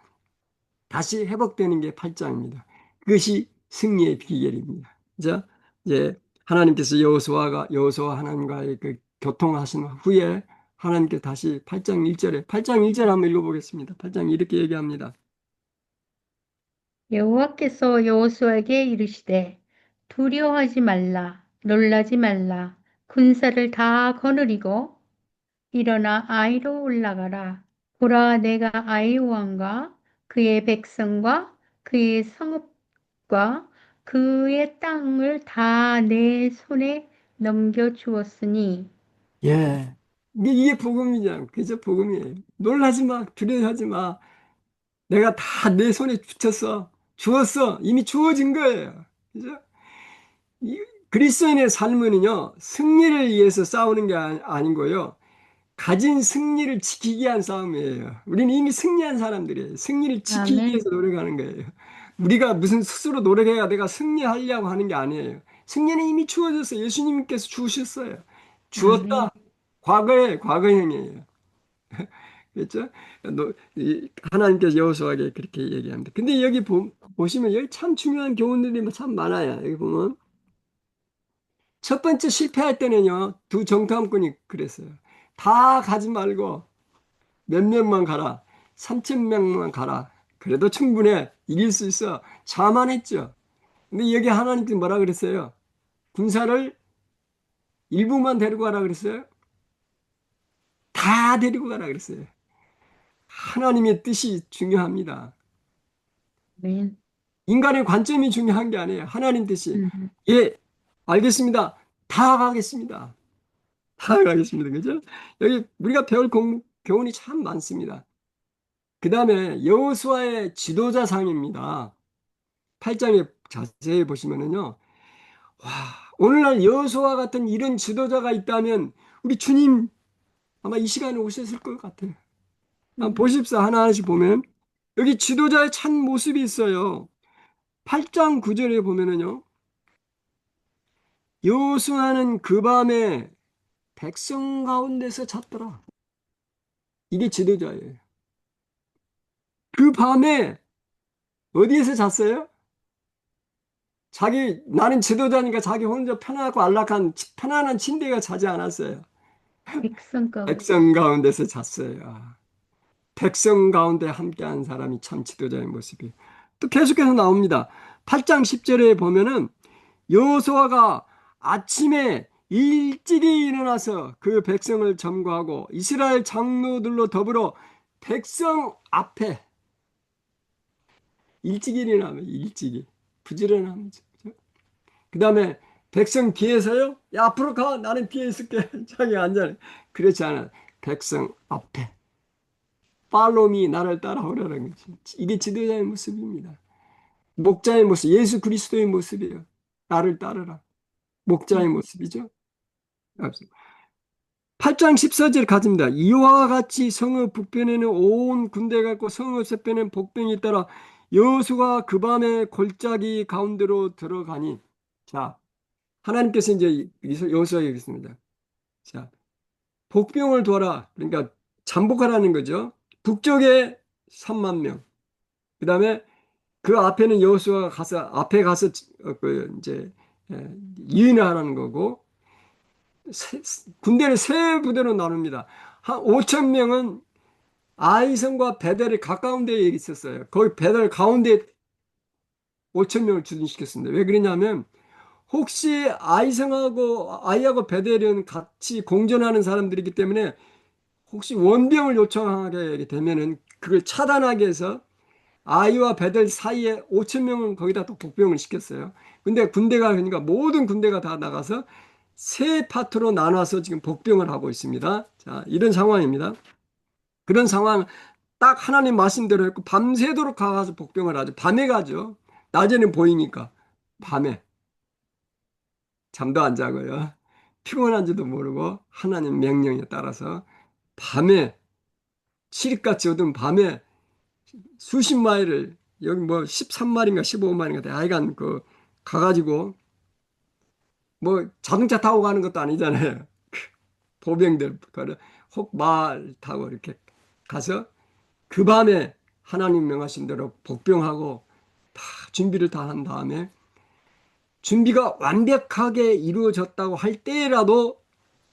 다시 회복되는 게 8장입니다. 그것이 승리의 비결입니다. 그죠? 이제 하나님께서 여호수아와 하나님과의 그 교통하신 후에 하나님께 다시 8장 1절에 8장 1절 한번 읽어보겠습니다. 8장 이렇게 얘기합니다. 여호와께서 여호수아에게 이르시되 두려워하지 말라 놀라지 말라 군사를 다 거느리고 일어나 아이로 올라가라. 보라 내가 아이 왕과 그의 백성과 그의 성읍과 그의 땅을 다 내 손에 넘겨 주었으니 예. 이게 복음이잖아. 그죠? 복음이에요. 놀라지 마. 두려워하지 마. 내가 다 내 손에 붙였어. 주었어. 이미 주어진 거예요. 그죠? 이 그리스도인의 삶은요, 승리를 위해서 싸우는 게 아닌 거요. 가진 승리를 지키기 위한 싸움이에요. 우리는 이미 승리한 사람들이에요. 승리를 지키기 아멘. 위해서 노력하는 거예요. 우리가 무슨 스스로 노력해야 내가 승리하려고 하는 게 아니에요. 승리는 이미 주어졌어요. 예수님께서 주셨어요. 아멘. 주었다. 과거형이에요. 그렇죠? 하나님께서 여호수아에게 그렇게 얘기합니다. 근데 여기 보시면 여기 참 중요한 교훈들이 참 많아요. 여기 보면 첫 번째 실패할 때는요, 두 정탐꾼이 그랬어요. 다 가지 말고 몇 명만 가라. 3천 명만 가라. 그래도 충분해. 이길 수 있어. 자만했죠. 근데 여기 하나님께서 뭐라 그랬어요? 군사를 일부만 데리고 가라 그랬어요? 다 데리고 가라 그랬어요. 하나님의 뜻이 중요합니다. 아멘. 인간의 관점이 중요한 게 아니에요. 하나님 뜻이. 음, 예, 알겠습니다. 다 가겠습니다. 다 가겠습니다. 그죠? 여기 우리가 배울 교훈이 참 많습니다. 그 다음에 여호수아의 지도자상입니다. 8장에 자세히 보시면은요. 와, 오늘날 여호수아 같은 이런 지도자가 있다면 우리 주님 아마 이 시간에 오셨을 것 같아요. 한번 보십시오. 하나하나씩 보면 여기 지도자의 참 모습이 있어요. 8장 9절에 보면은요. 여호수아는 그 밤에 백성 가운데서 잤더라. 이게 지도자예요. 그 밤에 어디에서 잤어요? 나는 지도자니까 자기 혼자 편하고 안락한 편안한 침대가 자지 않았어요. 백성 가운데 백성 가운데서 잤어요. 백성 가운데 함께한 사람이 참 지도자의 모습이에요. 또 계속해서 나옵니다. 8장 10절에 보면은 여호수아가 아침에 일찍이 일어나서 그 백성을 점거하고 이스라엘 장로들로 더불어 백성 앞에 일찍이 일어나면 일찍이 부지런함이죠. 그 다음에 백성 뒤에서요. 야, 앞으로 가. 나는 뒤에 있을게. 자기 앉아. 그렇지 않아. 백성 앞에. 팔로미 나를 따라오라는 거지. 이게 지도자의 모습입니다. 목자의 모습, 예수 그리스도의 모습이에요. 나를 따르라. 목자의 모습이죠. 8장 14절 가집니다. 이와 같이 성읍 북편에는 온 군대가 있고 성읍 서편에는 복병이 따라 여호수가 그 밤에 골짜기 가운데로 들어가니. 자, 하나님께서 이제 여호수아에게 얘기했습니다. 자, 복병을 둬라. 그러니까 잠복하라는 거죠. 북쪽에 3만 명. 그다음에 그 앞에는 여호수아가 가서 앞에 가서 그 이제 유인을 하라는 거고 군대를 세 부대로 나눕니다. 한 5천 명은 아이성과 베델의 가까운 데에 있었어요. 거기 베델 가운데 5천 명을 주둔시켰습니다. 왜 그러냐면 혹시 아이하고 베델은 같이 공존하는 사람들이기 때문에 혹시 원병을 요청하게 되면은 그걸 차단하기 위해서 아이와 베델 사이에 5천 명은 거기다 또 복병을 시켰어요. 근데 군대가 그러니까 모든 군대가 다 나가서 세 파트로 나눠서 지금 복병을 하고 있습니다. 자, 이런 상황입니다. 그런 상황 딱 하나님 말씀대로 했고 밤새도록 가서 복병을 하죠. 밤에 가죠. 낮에는 보이니까 밤에 잠도 안 자고요. 피곤한지도 모르고 하나님 명령에 따라서 밤에 칠흑같이 어두운 밤에 수십 마일을 여기 뭐 13마리인가 15마리인가 하여간 그 가가지고 뭐 자동차 타고 가는 것도 아니잖아요. 보병들 혹 말 타고 이렇게 가서 그 밤에 하나님 명하신 대로 복병하고 다 준비를 다 한 다음에 준비가 완벽하게 이루어졌다고 할 때라도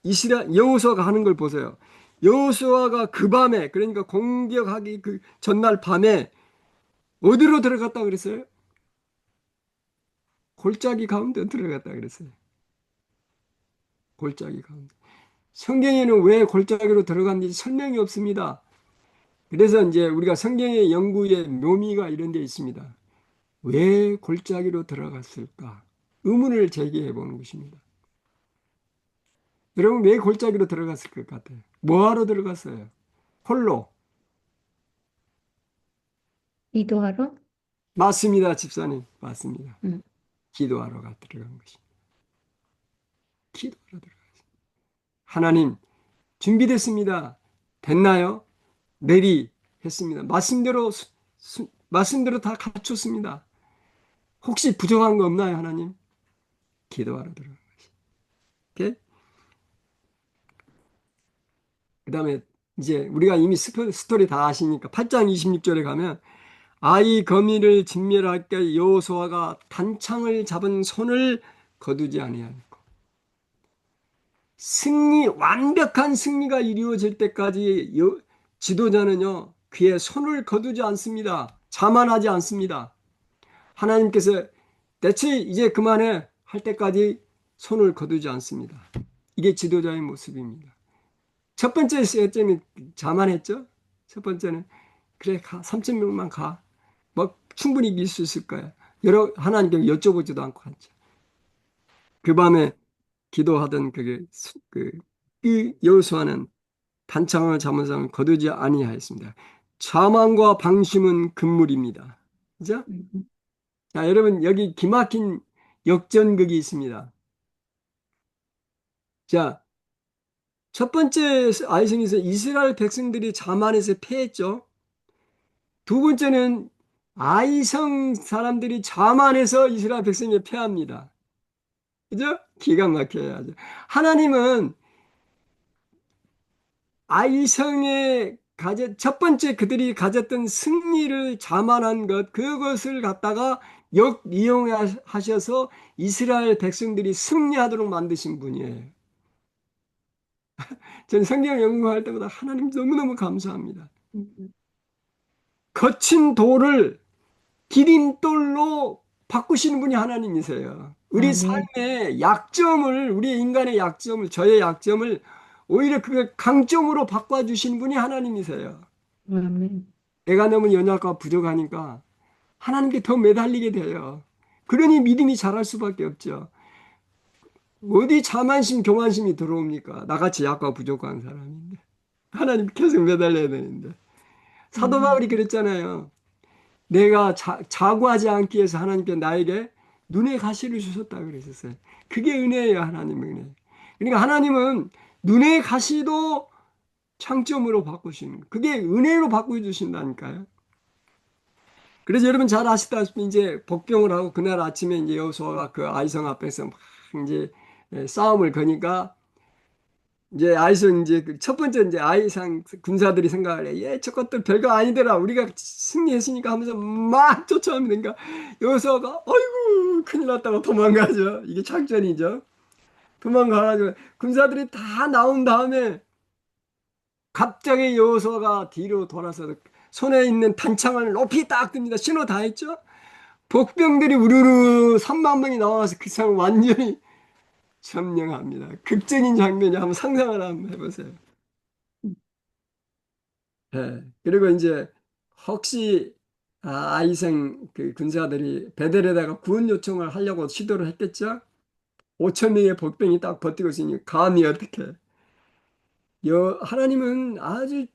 여호수아가 하는 걸 보세요. 여호수아가 그 밤에 그러니까 공격하기 그 전날 밤에 어디로 들어갔다 그랬어요? 골짜기 가운데 들어갔다 그랬어요. 골짜기 가운데. 성경에는 왜 골짜기로 들어갔는지 설명이 없습니다. 그래서 이제 우리가 성경의 연구의 묘미가 이런 데 있습니다. 왜 골짜기로 들어갔을까? 의문을 제기해 보는 것입니다. 여러분 왜 골짜기로 들어갔을 것 같아요? 뭐하러 들어갔어요? 홀로. 기도하러? 맞습니다, 집사님. 맞습니다. 응. 기도하러 들어간 것입니다. 기도하러 들어갔습니다. 하나님, 준비됐습니다. 됐나요? 내리 했습니다. 말씀대로 다 갖췄습니다. 혹시 부족한 거 없나요, 하나님? 기도하러 들어간 것입니다. 그 다음에 이제 우리가 이미 스토리 다 아시니까 8장 26절에 가면 아이 거미를 진멸할 때 여호수아가 단창을 잡은 손을 거두지 아니하고 완벽한 승리가 이루어질 때까지 지도자는요 그의 손을 거두지 않습니다. 자만하지 않습니다. 하나님께서 대체 이제 그만해 할 때까지 손을 거두지 않습니다. 이게 지도자의 모습입니다. 첫 번째 시점이 자만했죠. 첫 번째는 그래 가 3천 명만 가. 뭐 충분히 이길 수 있을 거야. 하나님께 여쭤보지도 않고 갔죠. 그 밤에 기도하던 그 여호수아는 단창을 잡은 사람을 거두지 아니하였습니다. 자만과 방심은 금물입니다. 그죠? 자, 여러분 여기 기막힌 역전극이 있습니다. 자, 첫 번째 아이성에서 이스라엘 백성들이 자만해서 패했죠. 두 번째는 아이성 사람들이 자만해서 이스라엘 백성에 패합니다. 그죠? 기가 막혀야 하죠. 하나님은 첫 번째 그들이 가졌던 승리를 자만한 그것을 갖다가 이용하셔서 이스라엘 백성들이 승리하도록 만드신 분이에요. 저는 성경 연구할 때마다 하나님 너무너무 감사합니다. 음, 거친 돌을 기린돌로 바꾸시는 분이 하나님이세요. 우리 아멘. 삶의 약점을, 우리 인간의 약점을, 저의 약점을 오히려 그 강점으로 바꿔주시는 분이 하나님이세요. 아멘. 내가 너무 연약하고 부족하니까 하나님께 더 매달리게 돼요. 그러니 믿음이 자랄 수밖에 없죠. 어디 자만심, 교만심이 들어옵니까? 나같이 약하고 부족한 사람인데. 하나님 계속 매달려야 되는데. 사도 음, 바울이 그랬잖아요. 내가 자고하지 않기 위해서 하나님께 나에게 눈의 가시를 주셨다 그랬었어요. 그게 은혜예요, 하나님의 은혜. 그러니까 하나님은 눈의 가시도 장점으로 바꾸시는, 그게 은혜로 바꿔주신다니까요. 그래서 여러분 잘 아시다시피 이제 복병을 하고 그날 아침에 이제 여호수아가 그 아이성 앞에서 막 이제 싸움을 거니까 이제 아이성 이제 그 첫 번째 이제 아이상 군사들이 생각을 해. 예, 저것들 별거 아니더라. 우리가 승리했으니까 하면서 막 쫓아오면 그러니까 여호수아가 어이구 큰일 났다고 도망가죠. 이게 작전이죠. 도망가가지고 군사들이 다 나온 다음에 갑자기 여호수아가 뒤로 돌아서 손에 있는 단창을 높이 딱 듭니다. 신호 다 했죠. 복병들이 우르르 3만 명이 나와서 그 상을 완전히 점령합니다. 극적인 장면이 한번 상상을 한번 해보세요. 예. 그리고 이제 혹시 아이생 그 군사들이 베델에다가 구원 요청을 하려고 시도를 했겠죠? 5천 명의 복병이 딱 버티고 있으니 감히 어떻게? 하나님은 아주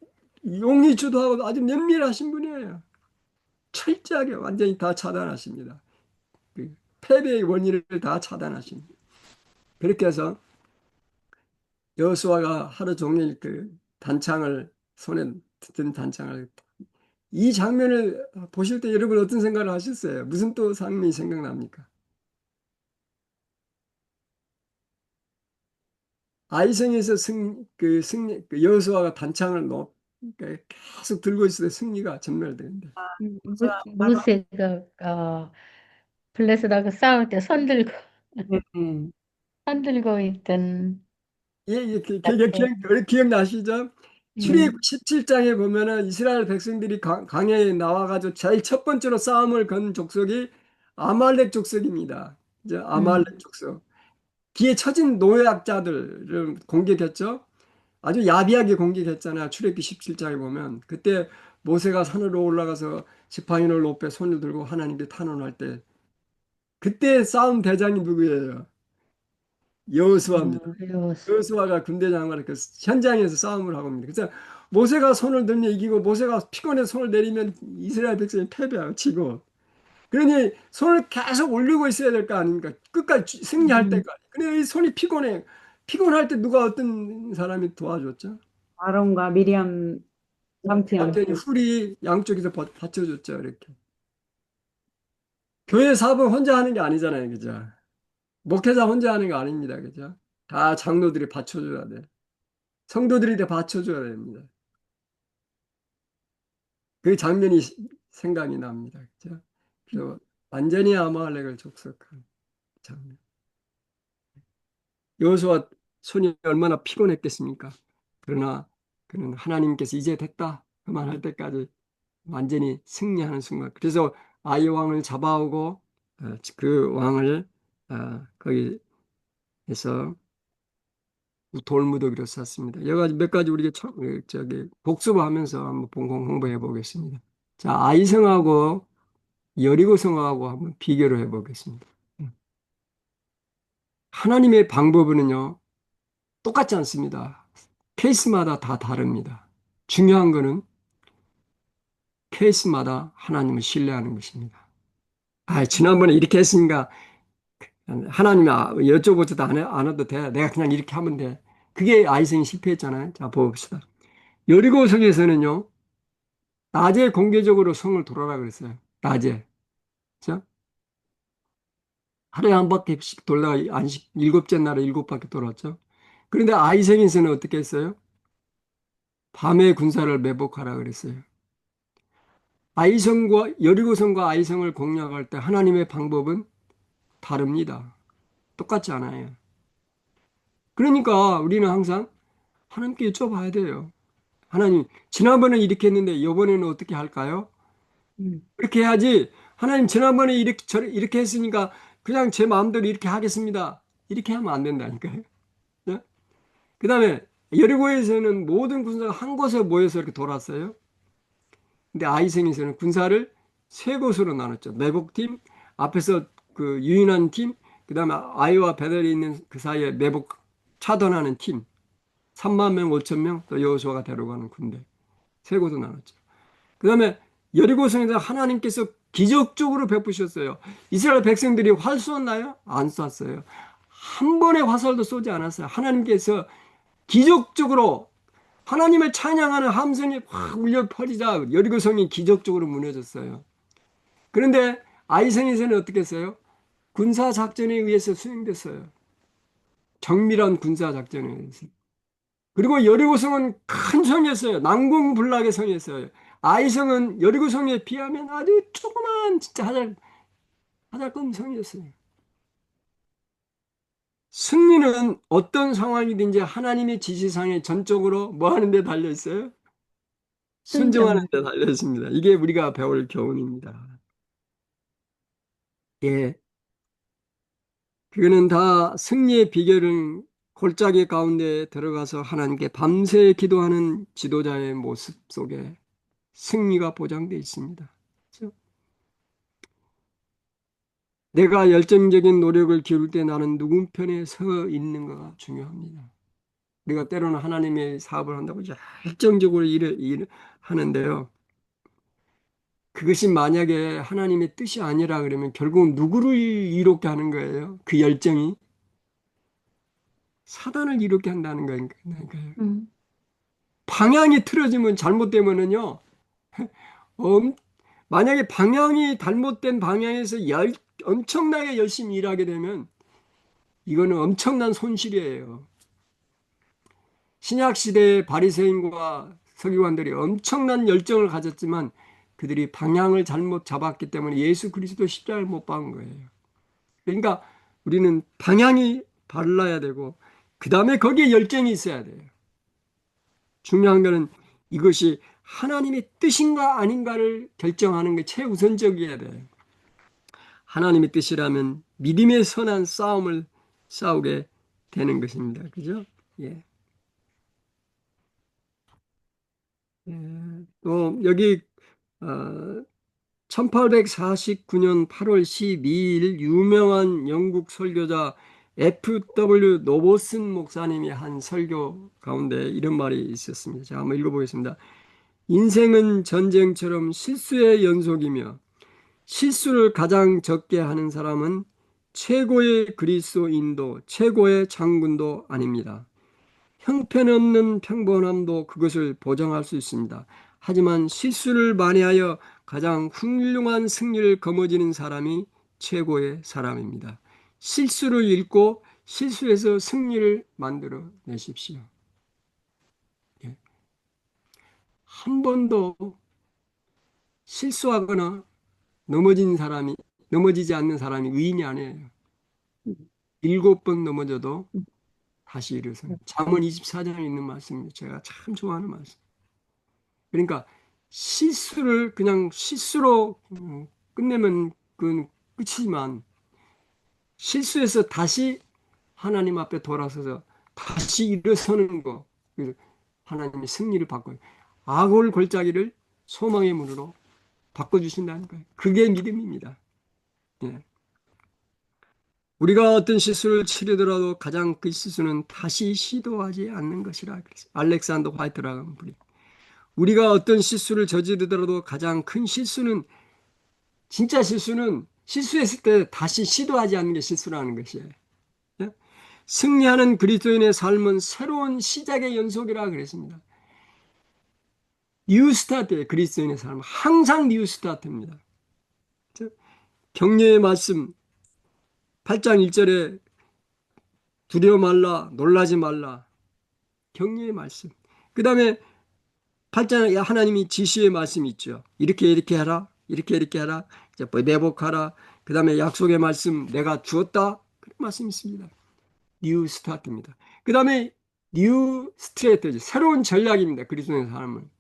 용이 주도하고 아주 면밀하신 분이에요. 철저하게 완전히 다 차단하십니다. 그 패배의 원인을 다 차단하십니다. 그렇게 해서 여호수아가 하루 종일 그 단창을 손에 든 단창을 이 장면을 보실 때 여러분 어떤 생각을 하셨어요? 무슨 또 장면이 생각납니까? 아이성에서 그 여호수아가 단창을 계속 들고 있을 때 승리가 전멸되는데. 바로, 모세가 블레셋하고 싸울 때 네, 네. 손 들고 있던 예, 예, 같아. 기억나시죠? 예. 출애굽 17장에 보면은 이스라엘 백성들이 강해에 나와가지고 제일 첫 번째로 싸움을 건 족속이 아말렉 족속입니다. 이제 음. 아말렉 족속. 기에 처진 노예학자들을 공격했죠. 아주 야비하게 공격했잖아요. 출애굽기 17장에 보면 그때 모세가 산으로 올라가서 지팡이를 높여 손을 들고 하나님께 탄원할 때 그때 싸움 대장이 누구예요? 여호수아입니다. 외웠어. 여호수아가 군대장관을 그 현장에서 싸움을 하고 있습니다. 그래서 모세가 손을 들면 이기고 모세가 피곤해서 손을 내리면 이스라엘 백성이 패배하고 지고 그러니 손을 계속 올리고 있어야 될 거 아닙니까? 끝까지 승리할 음. 때까지. 근데 이 손이 피곤해. 피곤할 때 누가 어떤 사람이 도와줬죠? 아론과 미리암 삼촌. 완전히 훌이 양쪽에서 받쳐줬죠. 이렇게. 교회 사업은 혼자 하는 게 아니잖아요. 그죠? 목회자 혼자 하는 거 아닙니다. 그죠? 다 장로들이 받쳐줘야 돼. 성도들이 다 받쳐줘야 됩니다. 그 장면이 생각이 납니다. 그죠? 그래서 완전히 아말렉을 족속한 장면. 여호수아 손이 얼마나 피곤했겠습니까? 그러나 그는 하나님께서 이제 됐다 그만할 때까지 완전히 승리하는 순간. 그래서 아이 왕을 잡아오고 그 왕을 거기에서 돌무더기로 쌌습니다. 여러 가지 몇 가지 우리가 저기 복습하면서 한번 공부해 보겠습니다. 자, 아이성하고 여리고성하고 한번 비교를 해 보겠습니다. 하나님의 방법은요 똑같지 않습니다. 케이스마다 다 다릅니다. 중요한 거는 케이스마다 하나님을 신뢰하는 것입니다. 지난번에 이렇게 했으니까 하나님이 여쭤보지도 안 해도 돼. 내가 그냥 이렇게 하면 돼. 그게 아이성이 실패했잖아요. 자, 봅시다. 여리고성에서는요, 낮에 공개적으로 성을 돌아라 그랬어요. 낮에. 그죠? 하루에 한 바퀴씩 돌다가 안식, 일곱째 날에 일곱 바퀴 돌았죠. 그런데 아이성에서는 어떻게 했어요? 밤에 군사를 매복하라 그랬어요. 여리고성과 아이성을 공략할 때 하나님의 방법은 다릅니다. 똑같지 않아요. 그러니까 우리는 항상 하나님께 여쭤봐야 돼요. 하나님, 지난번에 이렇게 했는데 이번에는 어떻게 할까요? 그렇게 해야지. 하나님, 지난번에 이렇게 했으니까 그냥 제 마음대로 이렇게 하겠습니다. 이렇게 하면 안 된다니까요. 그 다음에 여리고에서는 모든 군사가 한 곳에 모여서 이렇게 돌았어요. 근데 아이성에서는 군사를 세 곳으로 나눴죠. 매복팀, 앞에서 그 유인한 팀, 그 다음에 아이와 베델이 있는 그 사이에 매복 차던하는 팀, 3만 명, 5천 명, 또 여호수아가 데려가는 군대 세 곳으로 나눴죠. 그 다음에 여리고성에서 하나님께서 기적적으로 베푸셨어요. 이스라엘 백성들이 활 쏘았나요? 안 쐈어요. 한 번의 화살도 쏘지 않았어요. 하나님께서 기적적으로 하나님을 찬양하는 함성이 확 울려 퍼지자 여리고성이 기적적으로 무너졌어요. 그런데 아이성에서는 어떻게 했어요? 군사 작전에 의해서 수행됐어요. 정밀한 군사 작전에 의해서. 그리고 여리고성은 큰 성이었어요. 난공불락의 성이었어요. 아이성은 여리고성에 비하면 아주 조그만 진짜 하잘것 성이었어요. 승리는 어떤 상황이든지 하나님의 지시상에 전적으로 뭐 하는 데 달려 있어요? 순종하는 순종. 데 달려 있습니다. 이게 우리가 배울 교훈입니다. 예. 그거는 다 승리의 비결은 골짜기 가운데 들어가서 하나님께 밤새 기도하는 지도자의 모습 속에 승리가 보장되어 있습니다. 그렇죠? 내가 열정적인 노력을 기울 때 나는 누군 편에 서 있는가가 중요합니다. 우리가 때로는 하나님의 사업을 한다고 열정적으로 일을 하는데요. 그것이 만약에 하나님의 뜻이 아니라 그러면 결국 누구를 이롭게 하는 거예요? 그 열정이 사단을 이롭게 한다는 거니까요. 음. 방향이 틀어지면 잘못되면은요. 엄, 만약에 방향이 잘못된 방향에서 엄청나게 열심히 일하게 되면 이거는 엄청난 손실이에요. 신약 시대의 바리새인과 서기관들이 엄청난 열정을 가졌지만 그들이 방향을 잘못 잡았기 때문에 예수 그리스도 십자가를 못 박은 거예요. 그러니까 우리는 방향이 발라야 되고 그 다음에 거기에 열정이 있어야 돼요. 중요한 거는 이것이 하나님의 뜻인가 아닌가를 결정하는 게 최우선적이어야 돼요. 하나님의 뜻이라면 믿음의 선한 싸움을 싸우게 되는 것입니다. 그죠? 예. 또 여기 1849년 8월 12일 유명한 영국 설교자 F.W. 노보슨 목사님이 한 설교 가운데 이런 말이 있었습니다. 자, 한번 읽어보겠습니다. 인생은 전쟁처럼 실수의 연속이며 실수를 가장 적게 하는 사람은 최고의 그리스도인도 최고의 장군도 아닙니다. 형편없는 평범함도 그것을 보장할 수 있습니다. 하지만 실수를 만회하여 가장 훌륭한 승리를 거머쥐는 사람이 최고의 사람입니다. 실수를 잃고 실수에서 승리를 만들어 내십시오. 예. 한 번도 실수하거나 넘어지지 않는 사람이 의인이 아니에요. 7번 넘어져도 다시 일어서는. 잠언 24장에 있는 말씀입니다. 제가 참 좋아하는 말씀. 그러니까 실수를 그냥 실수로 끝내면 그건 끝이지만 실수해서 다시 하나님 앞에 돌아서서 다시 일어서는 거. 그래서 하나님의 승리를 바꿔요. 악을 골짜기를 소망의 문으로 바꿔주신다는 거예요. 그게 믿음입니다. 예. 우리가 어떤 실수를 치르더라도 가장 그 실수는 다시 시도하지 않는 것이라 그랬어요. 알렉산더 화이트라는 분이. 우리가 어떤 실수를 저지르더라도 가장 큰 실수는 진짜 실수는 실수했을 때 다시 시도하지 않는 게 실수라는 것이에요. 예? 승리하는 그리스도인의 삶은 새로운 시작의 연속이라 그랬습니다. 뉴 스타트예요. 그리스도인의 삶은 항상 뉴 스타트입니다. 격려의 말씀 8장 1절에 두려워 말라 놀라지 말라 격려의 말씀. 그 다음에 8장에 하나님이 지시의 말씀이 있죠. 이렇게 하라. 이렇게 하라. 이제 내복하라. 그 다음에 약속의 말씀 내가 주었다. 그런 말씀이 있습니다. 뉴 스타트입니다. 그 다음에 뉴 스트레테지, 새로운 전략입니다. 그리스도의 삶은.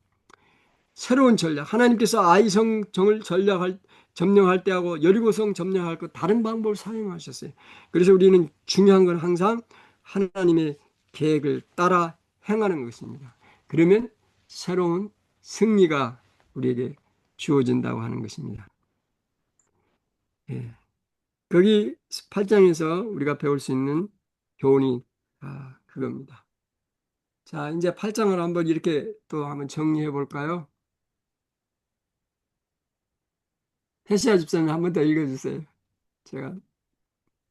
새로운 전략. 하나님께서 아이성정을 점령할 때하고 여리고성 점령할 것 다른 방법을 사용하셨어요. 그래서 우리는 중요한 건 항상 하나님의 계획을 따라 행하는 것입니다. 그러면 새로운 승리가 우리에게 주어진다고 하는 것입니다. 예. 거기 8장에서 우리가 배울 수 있는 교훈이 그겁니다. 자, 이제 8장을 한번 이렇게 또 한번 정리해 볼까요? 태시아 집사님 한 번 더 읽어주세요. 제가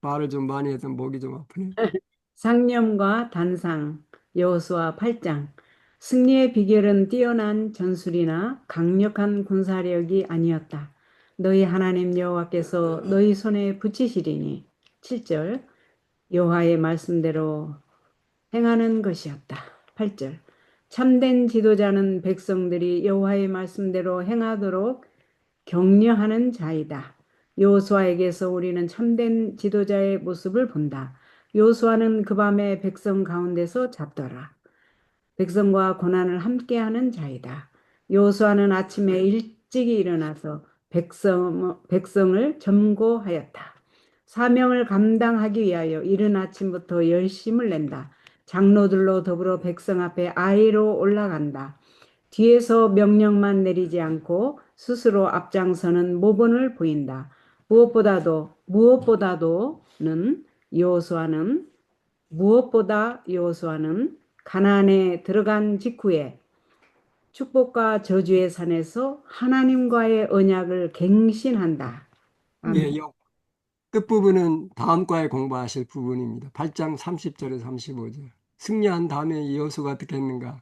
말을 좀 많이 해서 목이 좀 아프네요. 상념과 단상, 여호수아 8장. 승리의 비결은 뛰어난 전술이나 강력한 군사력이 아니었다. 너희 하나님 여호와께서 너희 손에 붙이시리니. 7절. 여호와의 말씀대로 행하는 것이었다. 8절. 참된 지도자는 백성들이 여호와의 말씀대로 행하도록 격려하는 자이다. 여호수아에게서 우리는 참된 지도자의 모습을 본다. 여호수아는 그 밤에 백성 가운데서 잤더라. 백성과 고난을 함께하는 자이다. 여호수아는 아침에 일찍이 일어나서 백성을 점거하였다. 사명을 감당하기 위하여 이른 아침부터 열심을 낸다. 장로들로 더불어 백성 앞에 아이로 올라간다. 뒤에서 명령만 내리지 않고 스스로 앞장서는 모범을 보인다. 무엇보다 여호수아는 가나안에 들어간 직후에 축복과 저주의 산에서 하나님과의 언약을 갱신한다. 아멘. 예, 이 끝부분은 다음 과에 공부하실 부분입니다. 8장 30절에서 35절. 승리한 다음에 여호수아가 어떻게 했는가?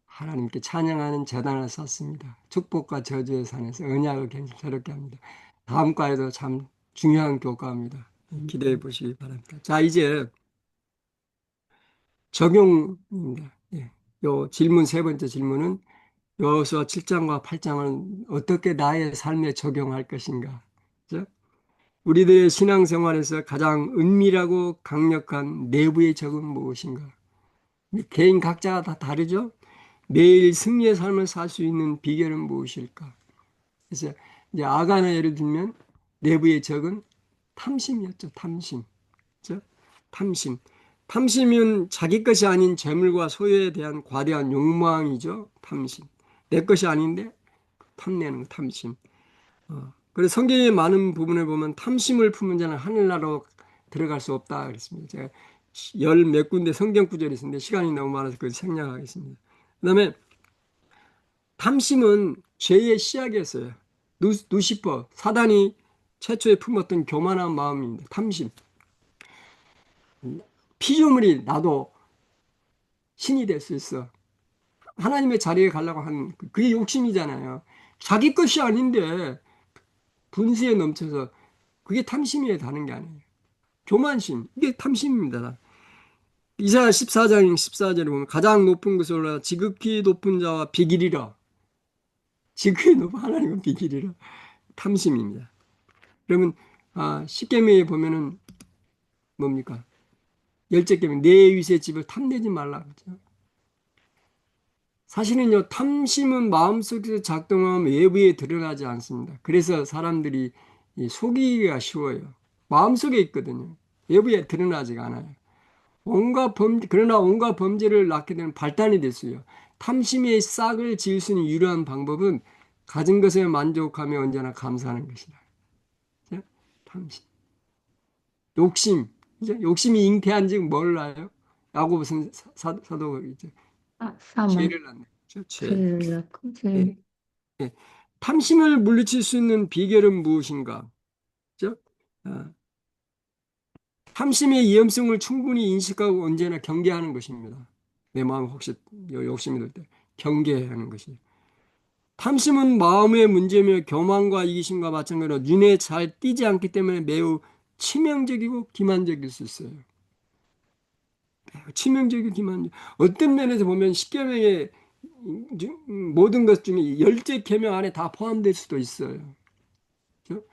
하나님께 찬양하는 제단을 쌓습니다. 축복과 저주의 산에서 언약을 갱신스럽게 합니다. 다음 과에도 참 중요한 교과입니다. 기대해 보시기 바랍니다. 자, 이제 적용입니다. 예. 요 질문 세 번째 질문은 여호수아 7장과 8장은 어떻게 나의 삶에 적용할 것인가? 그죠? 우리들의 신앙생활에서 가장 은밀하고 강력한 내부의 적은 무엇인가? 개인 각자가 다 다르죠? 매일 승리의 삶을 살 수 있는 비결은 무엇일까? 그래서 이제 아간의 예를 들면 내부의 적은 탐심이었죠. 탐심. 그죠? 탐심. 탐심은 자기 것이 아닌 재물과 소유에 대한 과대한 욕망이죠. 탐심. 내 것이 아닌데 탐내는 거, 탐심. 그래서 성경의 많은 부분을 보면 탐심을 품은 자는 하늘나라로 들어갈 수 없다 그랬습니다. 제가 열 몇 군데 성경 구절이 있는데 시간이 너무 많아서 그걸 생략하겠습니다. 그다음에 탐심은 죄의 시작이었어요. 루시퍼, 사단이 최초에 품었던 교만한 마음입니다. 탐심. 피조물이 나도 신이 될 수 있어. 하나님의 자리에 가려고 하는 그게 욕심이잖아요. 자기 것이 아닌데 분수에 넘쳐서 그게 탐심에 다는 게 아니에요. 교만심, 이게 탐심입니다. 이사야 14장 14절에 보면 가장 높은 곳에 올라 지극히 높은 자와 비기리라. 지극히 높은 하나님은 비기리라. 탐심입니다. 그러면 십계명에 보면은 뭡니까? 열째 계명 내 위세 집을 탐내지 말라 그러죠. 사실은요, 탐심은 마음속에서 작동하면 외부에 드러나지 않습니다. 그래서 사람들이 속이기가 쉬워요. 마음속에 있거든요. 외부에 드러나지가 않아요. 그러나 온갖 범죄를 낳게 되면 발단이 됐어요. 탐심의 싹을 지을 수 있는 유일한 방법은 가진 것에 만족하며 언제나 감사하는 것이다. 그죠? 탐심. 욕심. 그죠? 욕심이 잉태한 즉 뭘 낳아요? 야고보 사도가 이제 사망, 죄를 낳는 거죠. 죄. 죄를 낳고, 예. 예. 탐심을 물리칠 수 있는 비결은 무엇인가? 그죠? 아, 탐심의 위험성을 충분히 인식하고 언제나 경계하는 것입니다. 내 마음 혹시 욕심이 들 때 경계해야 하는 것이. 탐심은 마음의 문제며 교만과 이기심과 마찬가지로 눈에 잘 띄지 않기 때문에 매우 치명적이고 기만적일 수 있어요. 매우 치명적이고 기만적. 어떤 면에서 보면 십계명의 모든 것 중에 열째 계명 안에 다 포함될 수도 있어요. 그죠?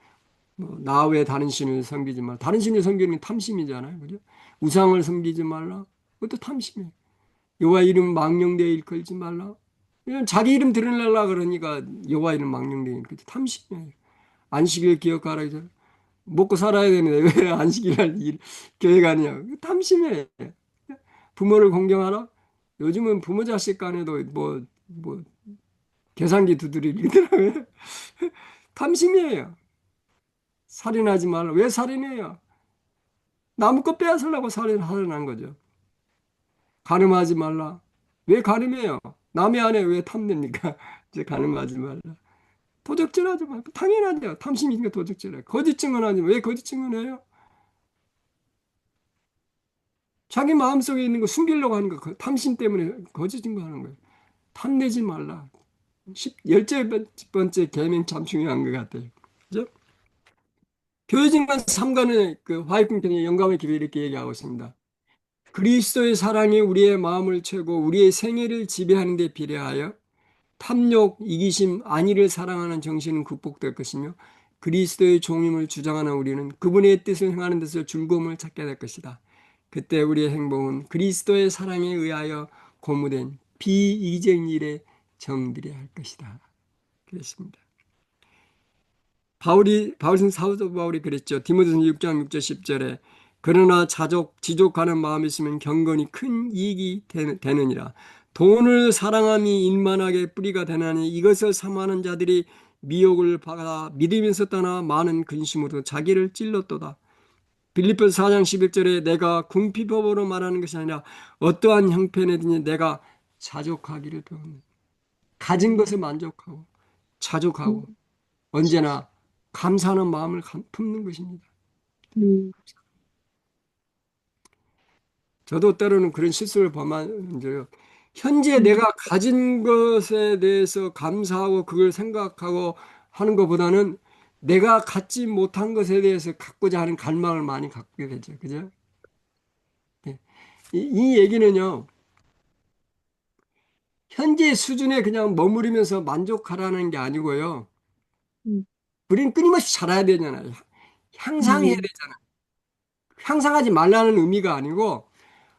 나 외에 다른 신을 섬기지 말라. 다른 신을 섬기는 게 탐심이잖아요. 그죠? 우상을 섬기지 말라. 그것도 탐심이에요. 여호와 이름 망령되이 일컬지 말라. 이건 자기 이름 드러내려고 그러니까 여호와 이름 망령되이 일컬지. 탐심이에요. 안식일 기억하라. 이제 먹고 살아야 되는데 왜 안식일날 계획하느냐. 탐심이에요. 부모를 공경하라. 요즘은 부모 자식 간에도 뭐 계산기 두드리 이러더라고요. 탐심이에요. 살인하지 말라. 왜 살인해요? 남의 것 빼앗으려고 살인하는 거죠. 간음하지 말라. 왜 간음해요? 남의 아내 왜 탐냅니까? 이제 간음하지 말라. 도적질하지 말라. 당연하죠. 탐심이니까 도적질해. 거짓 증언하지 마. 왜 거짓 증언해요? 자기 마음속에 있는 거 숨기려고 하는 거, 탐심 때문에 거짓 증거하는 거예요. 탐내지 말라. 열째 번째 계명 참 중요한 것 같아요. 그죠? 교회진간 3가는 그 화이팅통의 영감의 기도 이렇게 얘기하고 있습니다. 그리스도의 사랑이 우리의 마음을 채고 우리의 생애를 지배하는 데 비례하여 탐욕, 이기심, 안위를 사랑하는 정신은 극복될 것이며 그리스도의 종임을 주장하는 우리는 그분의 뜻을 행하는 데서 즐거움을 찾게 될 것이다. 그때 우리의 행복은 그리스도의 사랑에 의하여 고무된 비이적 일에 정들여야 할 것이다. 그랬습니다. 사도 바울이 그랬죠. 디모데전서 6장 6절 10절에 그러나 지족하는 마음이 있으면 경건이 큰 이익이 되느니라. 돈을 사랑함이 인만하게 뿌리가 되나니 이것을 삼하는 자들이 미혹을 받아 믿으면서 떠나 많은 근심으로 자기를 찔렀도다. 빌립보서 4장 11절에 내가 궁핍법으로 말하는 것이 아니라 어떠한 형편이든지 내가 자족하기를 배웠네. 가진 것에 만족하고 자족하고 언제나 감사하는 마음을 품는 것입니다. 저도 때로는 그런 실수를 범하는데요. 현재 내가 가진 것에 대해서 감사하고 그걸 생각하고 하는 것보다는 내가 갖지 못한 것에 대해서 갖고자 하는 갈망을 많이 갖게 되죠. 그죠? 예. 이 얘기는요, 현재 수준에 그냥 머무르면서 만족하라는 게 아니고요. 우리는 끊임없이 자라야 되잖아요. 향상해야 되잖아요. 향상하지 말라는 의미가 아니고,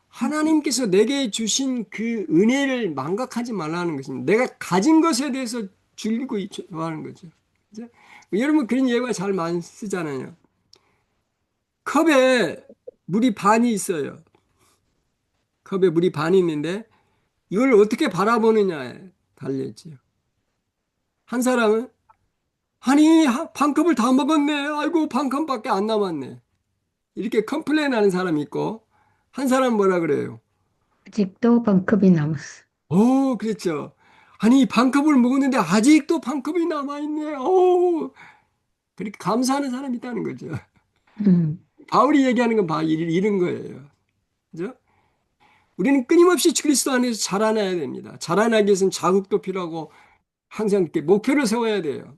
하나님께서 내게 주신 그 은혜를 망각하지 말라는 것입니다. 내가 가진 것에 대해서 즐기고 좋아하는 거죠. 그죠? 여러분 그런 예가 잘 많이 쓰잖아요. 컵에 물이 반이 있어요. 컵에 물이 반이 있는데 이걸 어떻게 바라보느냐에 달려있지요. 한 사람은 아니 반 컵을 다 먹었네. 아이고 반 컵밖에 안 남았네. 이렇게 컴플레인 하는 사람이 있고 한 사람은 뭐라 그래요? 아직도 반컵이 남았어. 오, 그렇죠. 아니, 반컵을 먹었는데 아직도 반컵이 남아있네. 오, 그렇게 감사하는 사람이 있다는 거죠. 음, 바울이 얘기하는 건 이런 거예요. 그죠? 우리는 끊임없이 그리스도 안에서 자라나야 됩니다. 자라나기 위해서는 자극도 필요하고 항상 이렇게 목표를 세워야 돼요.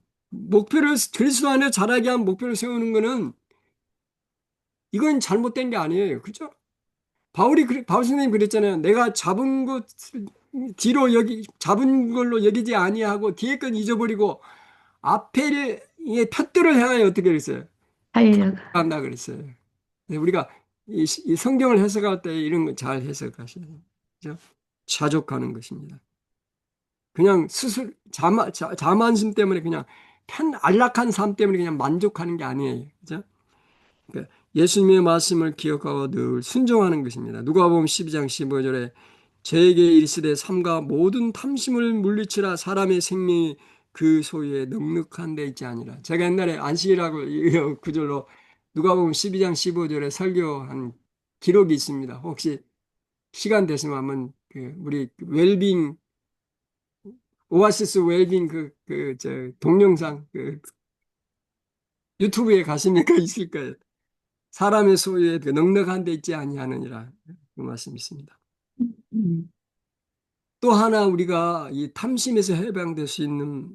그리스도 안에 자라게 한 목표를 세우는 거는 이건 잘못된 게 아니에요. 그죠? 바울 선생님이 그랬잖아요. 내가 잡은 것 잡은 걸로 여기지 아니하고 뒤에 건 잊어버리고 앞에 푯대로 향하여 어떻게 그랬어요? 하려고. 한다 그랬어요. 네, 우리가 이 성경을 해석할 때 이런 거 잘 해석하셔야 돼요. 그죠? 자족하는 것입니다. 그냥 자만심 때문에 그냥 안락한 삶 때문에 그냥 만족하는 게 아니에요. 그죠? 그러니까 예수님의 말씀을 기억하고 늘 순종하는 것입니다. 누가복음 12장 15절에 저에게 이르시되 삼가 모든 탐심을 물리치라 사람의 생명이 그 소유에 넉넉한 데 있지 아니라. 제가 옛날에 안식이라고 이 구절로 누가복음 12장 15절에 설교한 기록이 있습니다. 혹시 시간 되시면 한번 우리 웰빙 오아시스 웰빙 저 동영상 유튜브에 가시니까 있을 거예요. 사람의 소유에 넉넉한 데 있지 아니하느니라 그 말씀이 있습니다. 음, 또 하나 우리가 이 탐심에서 해방될 수 있는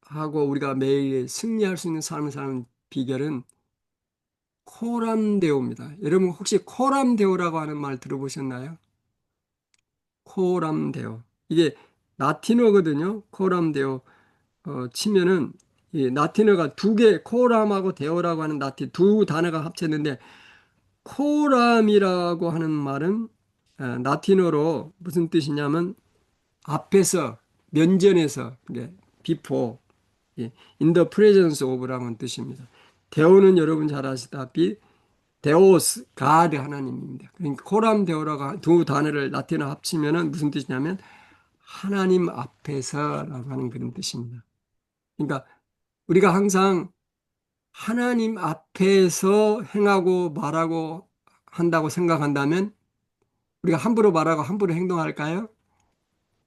하고 우리가 매일 승리할 수 있는 삶을 사는 비결은 코람데오입니다. 여러분 혹시 코람데오라고 하는 말 들어보셨나요? 코람데오. 이게 라틴어거든요. 코람데오 치면은 이 라틴어가 두 개, 코람하고 데오라고 하는 두 단어가 합쳤는데 코람이라고 하는 말은 라틴어로 무슨 뜻이냐면 앞에서, 면전에서, 이게 before, 예, in the presence of라는 뜻입니다. 데오는 여러분 잘 아시다시피 데오스, 가드 하나님입니다. 그러니까 코람 데오라가 두 단어를 라틴어 합치면은 무슨 뜻이냐면 하나님 앞에서라고 하는 그런 뜻입니다. 그러니까 우리가 항상 하나님 앞에서 행하고 말하고 한다고 생각한다면 우리가 함부로 말하고 함부로 행동할까요?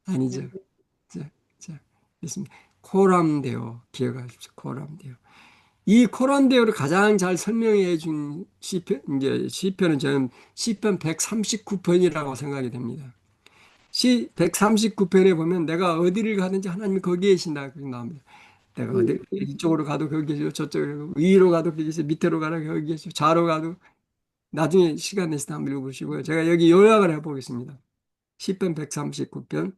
아니죠. 자, 자, 있습니다. 코람데오 기억하십시오. 코람데오. 이 코람데오를 가장 잘 설명해 준 시편, 이제 시편은 저는 시편 139편이라고 생각이 됩니다. 시 139편에 보면 내가 어디를 가든지 하나님이 거기에 계신다. 그렇게 나옵니다. 내가 어디 이쪽으로 가도 거기 계시고 저쪽으로 위로 가도 거기 계시고 밑으로 가도 거기 계시고 좌로 가도 나중에 시간 내서 한번 읽어보시고요. 제가 여기 요약을 해보겠습니다. 시편 139편.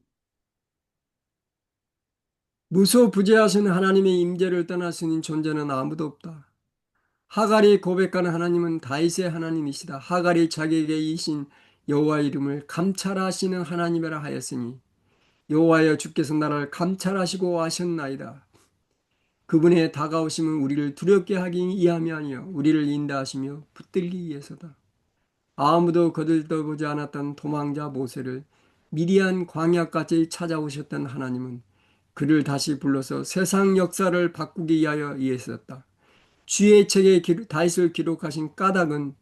무소부재하신 하나님의 임재를 떠날 수 있는 존재는 아무도 없다. 하갈이 고백하는 하나님은 다윗의 하나님이시다. 하갈이 자기에게 이신 여호와 이름을 감찰하시는 하나님이라 하였으니 여호와여 주께서 나를 감찰하시고 아셨나이다. 그분의 다가오심은 우리를 두렵게 하기 위함이 아니요 우리를 인도하시며 붙들기 위해서다. 아무도 거들떠보지 않았던 도망자 모세를 미리한 광야까지 찾아오셨던 하나님은 그를 다시 불러서 세상 역사를 바꾸기 위하여 이했었다. 주의 책에 다윗을 기록하신 까닭은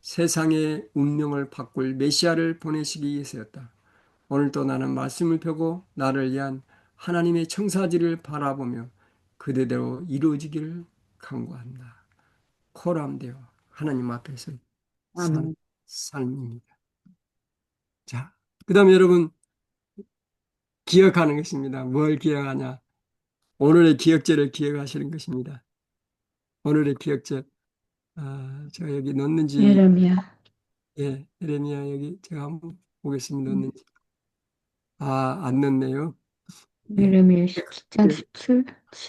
세상의 운명을 바꿀 메시아를 보내시기 위해서였다. 오늘도 나는 말씀을 펴고 나를 위한 하나님의 청사지를 바라보며 그대로 이루어지기를 간구한다. 코람되어 하나님 앞에서 산 아멘. 삶입니다. 자, 그 다음에 여러분 기억하는 것입니다. 뭘 기억하냐? 오늘의 기억절을 기억하시는 것입니다. 오늘의 기억절. 제가 여기 넣는지, 예레미야. 예, 예레미야 여기 제가 한번 보겠습니다. 넣는지. 안 넣네요. 예. 예레미야 17장 예, 17,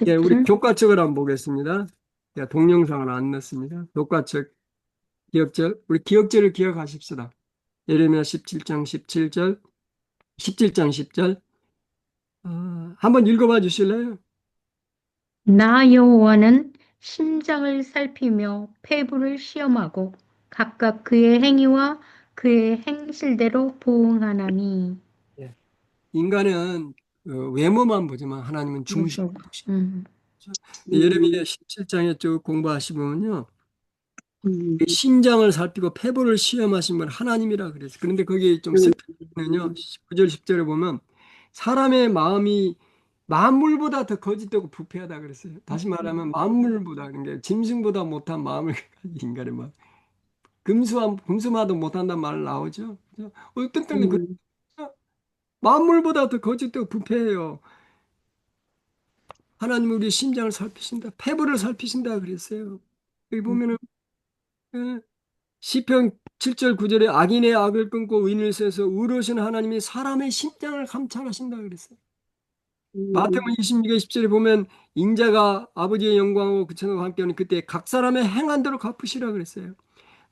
예, 우리 17. 교과책을 한번 보겠습니다. 예, 동영상을 안 넣습니다. 교과책 기억절, 우리 기억절을 기억하십시다. 예레미야 17장 17절, 17장 10절. 한번 읽어봐 주실래요? 나 여호와는 심장을 살피며 폐부를 시험하고 각각 그의 행위와 그의 행실대로 보응하나니. 예. 인간은 외모만 보지만 하나님은 중심을 무속. 보십니다. 예레미야 17장에 쭉 공부하시면요. 심장을 살피고 폐부를 시험하신 분 하나님이라 그랬어요. 그런데 거기 좀 슬픈요. 9절 10절에 보면 사람의 마음이 만물보다 더 거짓되고 부패하다 그랬어요. 다시 말하면 만물보다 그러니까 짐승보다 못한 마음을 가진 인간의 마음. 금수마도 못한다는 말 나오죠. 그죠? 어떤 때는 만물보다 더 거짓되고 부패해요. 하나님 우리 심장을 살피신다. 폐부를 살피신다 그랬어요. 여기 보면은 예, 시편 7절 9절에 악인의 악을 끊고 의인을 세서 의로우신 하나님이 사람의 심장을 감찰하신다 그랬어요. 마태복음 26장 10절에 보면 인자가 아버지의 영광하고 그 천국과 함께하는 그때 각 사람의 행한 대로 갚으시라 그랬어요.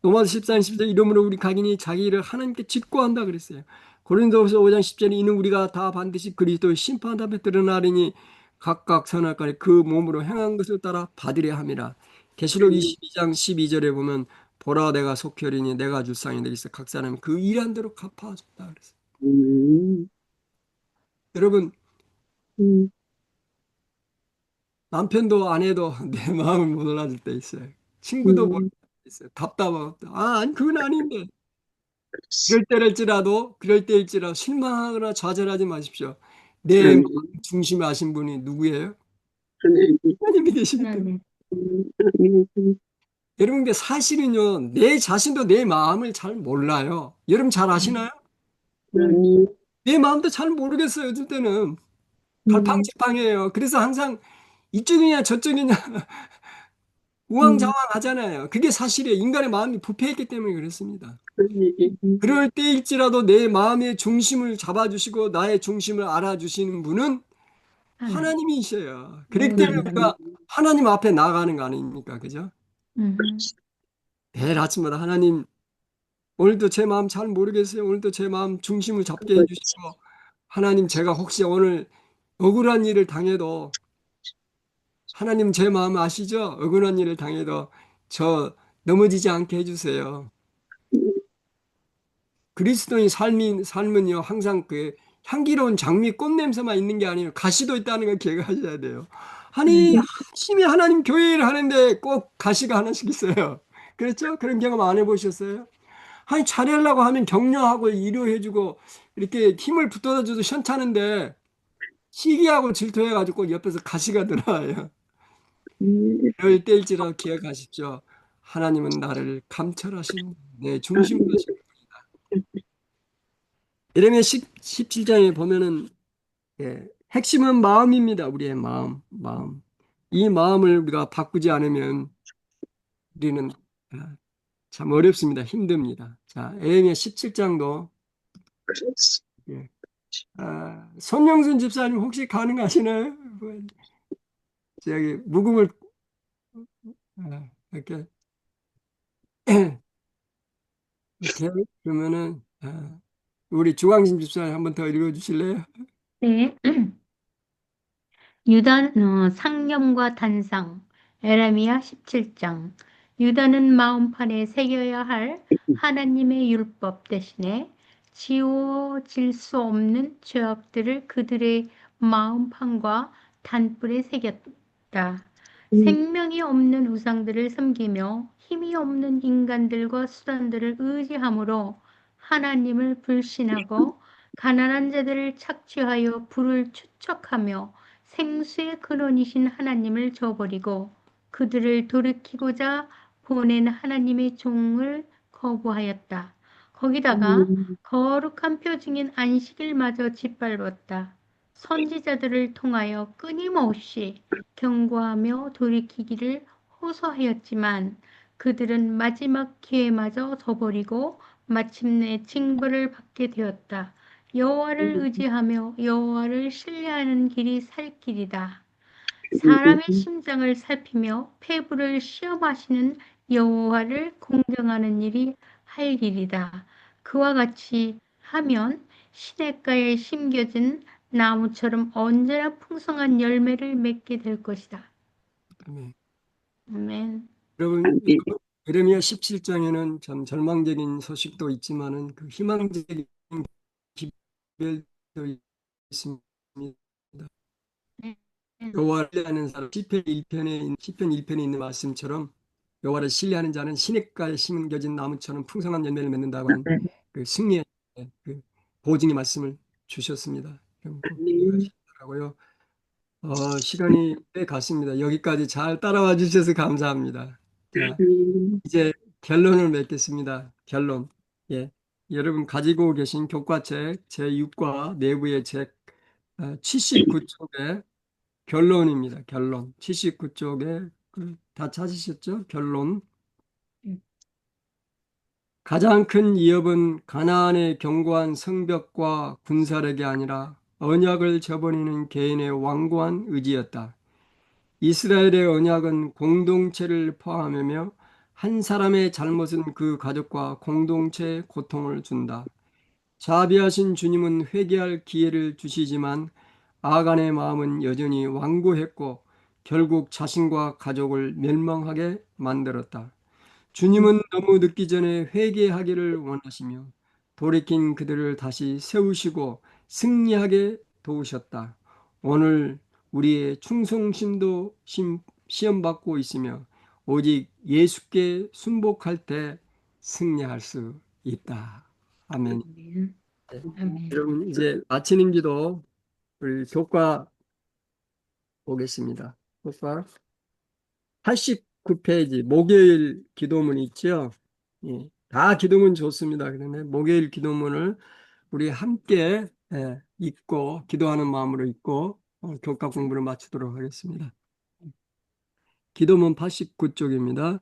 로마서 14장 10절 이러므로 우리 각인이 자기 일을 하나님께 직고한다 그랬어요. 고린도후서 5장 10절에 이는 우리가 다 반드시 그리스도의 심판 앞에 드러나리니 각각 선악간에 그 몸으로 행한 것을 따라 받으려 함이라. 계시록 22장 12절에 보면 보라 내가 속혈이니 내가 줄상이 되겠어 각 사람이 그 일한 대로 갚아줬다 그랬어요. 여러분 남편도 아내도 내 마음을 못 알아줄 때 있어요. 친구도 못 알아줄 때 있어요. 답답하고 아니 그건 아닌데 그럴 때일지라도 실망하거나 좌절하지 마십시오. 내 마음 중심에 아신 분이 누구예요? 하나님이 계시기 때문에. 하나님. 여러분 근데 사실은요 내 자신도 내 마음을 잘 몰라요. 여러분 잘 아시나요? 내 마음도 잘 모르겠어요. 요즘 때는 갈팡질팡해요. 그래서 항상 이쪽이냐 저쪽이냐 우왕좌왕하잖아요. 그게 사실이에요. 인간의 마음이 부패했기 때문에 그렇습니다. 그럴 때일지라도 내 마음의 중심을 잡아주시고 나의 중심을 알아주시는 분은 하나님. 하나님이셔요. 그렇기 때문에 우리가 하나님 앞에 나가는 거 아닙니까? 그죠? 음. 매일 아침마다 하나님 오늘도 제 마음 잘 모르겠어요. 오늘도 제 마음 중심을 잡게 해주시고, 하나님, 제가 혹시 오늘 억울한 일을 당해도, 하나님 제 마음 아시죠? 억울한 일을 당해도 저 넘어지지 않게 해주세요. 그리스도인 삶은요, 항상 그 향기로운 장미 꽃 냄새만 있는 게 아니에요. 가시도 있다는 걸 기억하셔야 돼요. 아니, 열심히 하나님 교회를 하는데 꼭 가시가 하나씩 있어요. 그렇죠? 그런 경험 안 해보셨어요? 아니, 잘하려고 하면 격려하고 위로해주고 이렇게 힘을 붙어줘도 시원찮은데 시기하고 질투해가지고 꼭 옆에서 가시가 들어와요. 이럴 때일지라도 기억하십시오. 하나님은 나를 감찰하신 내 중심을 하신 예레미야 17장에 보면은 핵심은 마음입니다. 우리의 마음. 이 마음을 우리가 바꾸지 않으면 우리는 참 어렵습니다. 힘듭니다. 자, 예레미야 17장도 손영순 집사님 혹시 가능하시나요? 저기 무궁을 이렇게 이렇게 그러면은 우리 주광신 집사님 한 번 더 읽어 주실래요? 네. 상념과 단상, 에레미야 17장. 유다는 마음판에 새겨야 할 하나님의 율법 대신에 지워질 수 없는 죄악들을 그들의 마음판과 단뿔에 새겼다. 생명이 없는 우상들을 섬기며 힘이 없는 인간들과 수단들을 의지함으로 하나님을 불신하고 가난한 자들을 착취하여 불을 추척하며 생수의 근원이신 하나님을 저버리고 그들을 돌이키고자 보낸 하나님의 종을 거부하였다. 거기다가 거룩한 표징인 안식일마저 짓밟았다. 선지자들을 통하여 끊임없이 경고하며 돌이키기를 호소하였지만 그들은 마지막 기회마저 저버리고 마침내 징벌을 받게 되었다. 여호와를 의지하며 여호와를 신뢰하는 길이 살 길이다. 사람의 심장을 살피며 폐부를 시험하시는 여호와를 공경하는 일이 할 일이다. 그와 같이 하면 시냇가에 심겨진 나무처럼 언제나 풍성한 열매를 맺게 될 것이다. 아멘. 아멘. 여러분, 예레미야 17장에는 참 절망적인 소식도 있지만은 그 희망적인 기별도 있습니다. 여호와를 신뢰하는 사람 시편 1편에 있는 말씀처럼 여호와를 신뢰하는 자는 시냇가에 심겨진 나무처럼 풍성한 열매를 맺는다고 하는 그 승리의 그 보증의 말씀을 주셨습니다. 여러분 꼭 기억하시기 바라고요. 시간이 꽤 갔습니다. 여기까지 잘 따라와 주셔서 감사합니다. 자, 이제 결론을 맺겠습니다. 결론. 예. 여러분 가지고 계신 교과책 제6과 내부의 책 79쪽에 결론입니다. 결론. 79쪽에 다 찾으셨죠? 결론. 가장 큰 위협은 가나안의 견고한 성벽과 군사력이 아니라 언약을 저버리는 개인의 완고한 의지였다. 이스라엘의 언약은 공동체를 포함하며 한 사람의 잘못은 그 가족과 공동체에 고통을 준다. 자비하신 주님은 회개할 기회를 주시지만 아간의 마음은 여전히 완고했고 결국 자신과 가족을 멸망하게 만들었다. 주님은 너무 늦기 전에 회개하기를 원하시며 돌이킨 그들을 다시 세우시고 승리하게 도우셨다. 오늘 우리의 충성심도 시험받고 있으며 오직 예수께 순복할 때 승리할 수 있다. 아멘. 아멘. 아멘. 여러분 이제 마치는 기도 우리 교과 보겠습니다. 교과 89페이지 목요일 기도문 있죠? 예, 다 기도문 좋습니다. 그런데 목요일 기도문을 우리 함께 읽고 기도하는 마음으로 읽고 교과 공부를 마치도록 하겠습니다. 기도문 89쪽입니다.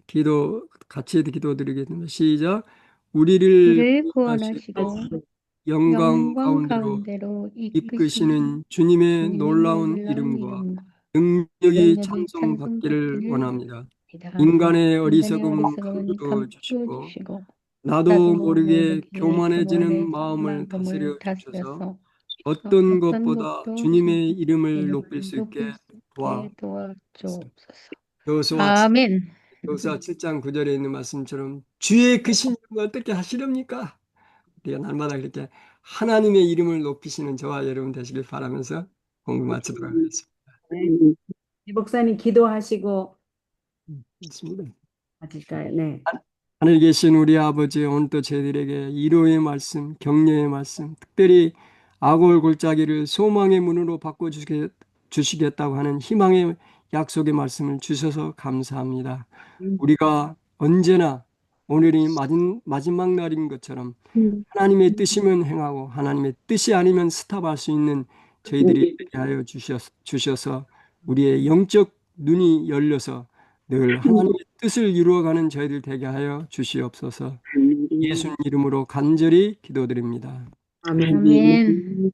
기도 같이 기도드리겠습니다. 시작. 우리를 이를 구원하시고 구원하시고 영광 영광 가운데로 가운데로 이끄시는 이끄시는 주님의 주님의 놀라운 놀라운 이름과 이름과 능력이 능력이 찬송받기를 찬송받기를 원합니다. 인간의 인간의 어리석음은 어리석음은 감추어 감추어 주시고 주시고 나도 나도 모르게 모르게 교만해지는 교만해지는 마음을 다스려 마음을 주셔서 다스려서 어떤 어떤 것보다 것도 주님의 이름을 높일 이름을 수 있게 높일 수 있게 도와주옵소서. 도와주옵소서. 여호수아 아멘. 여호수아 7장 9절에 있는 말씀처럼 주의 그 신령을 어떻게 하시렵니까? 우리가 날마다 그렇게 하나님의 이름을 높이시는 저와 여러분 되시길 바라면서 공부 마치도록 하겠습니다. 네. 목사님 기도하시고 있습니다. 하실까요? 네. 하늘에 계신 우리 아버지, 오늘도 저희들에게 위로의 말씀, 격려의 말씀, 특별히 악올 골짜기를 소망의 문으로 바꿔주시겠다고 하는 희망의 약속의 말씀을 주셔서 감사합니다. 우리가 언제나 오늘이 마지막 날인 것처럼 하나님의 뜻이면 행하고 하나님의 뜻이 아니면 스탑할 수 있는 저희들이 되게 하여 주셔서 우리의 영적 눈이 열려서 늘 하나님의 뜻을 이루어가는 저희들 되게 하여 주시옵소서. 예수님 이름으로 간절히 기도드립니다. 아멘. 아멘.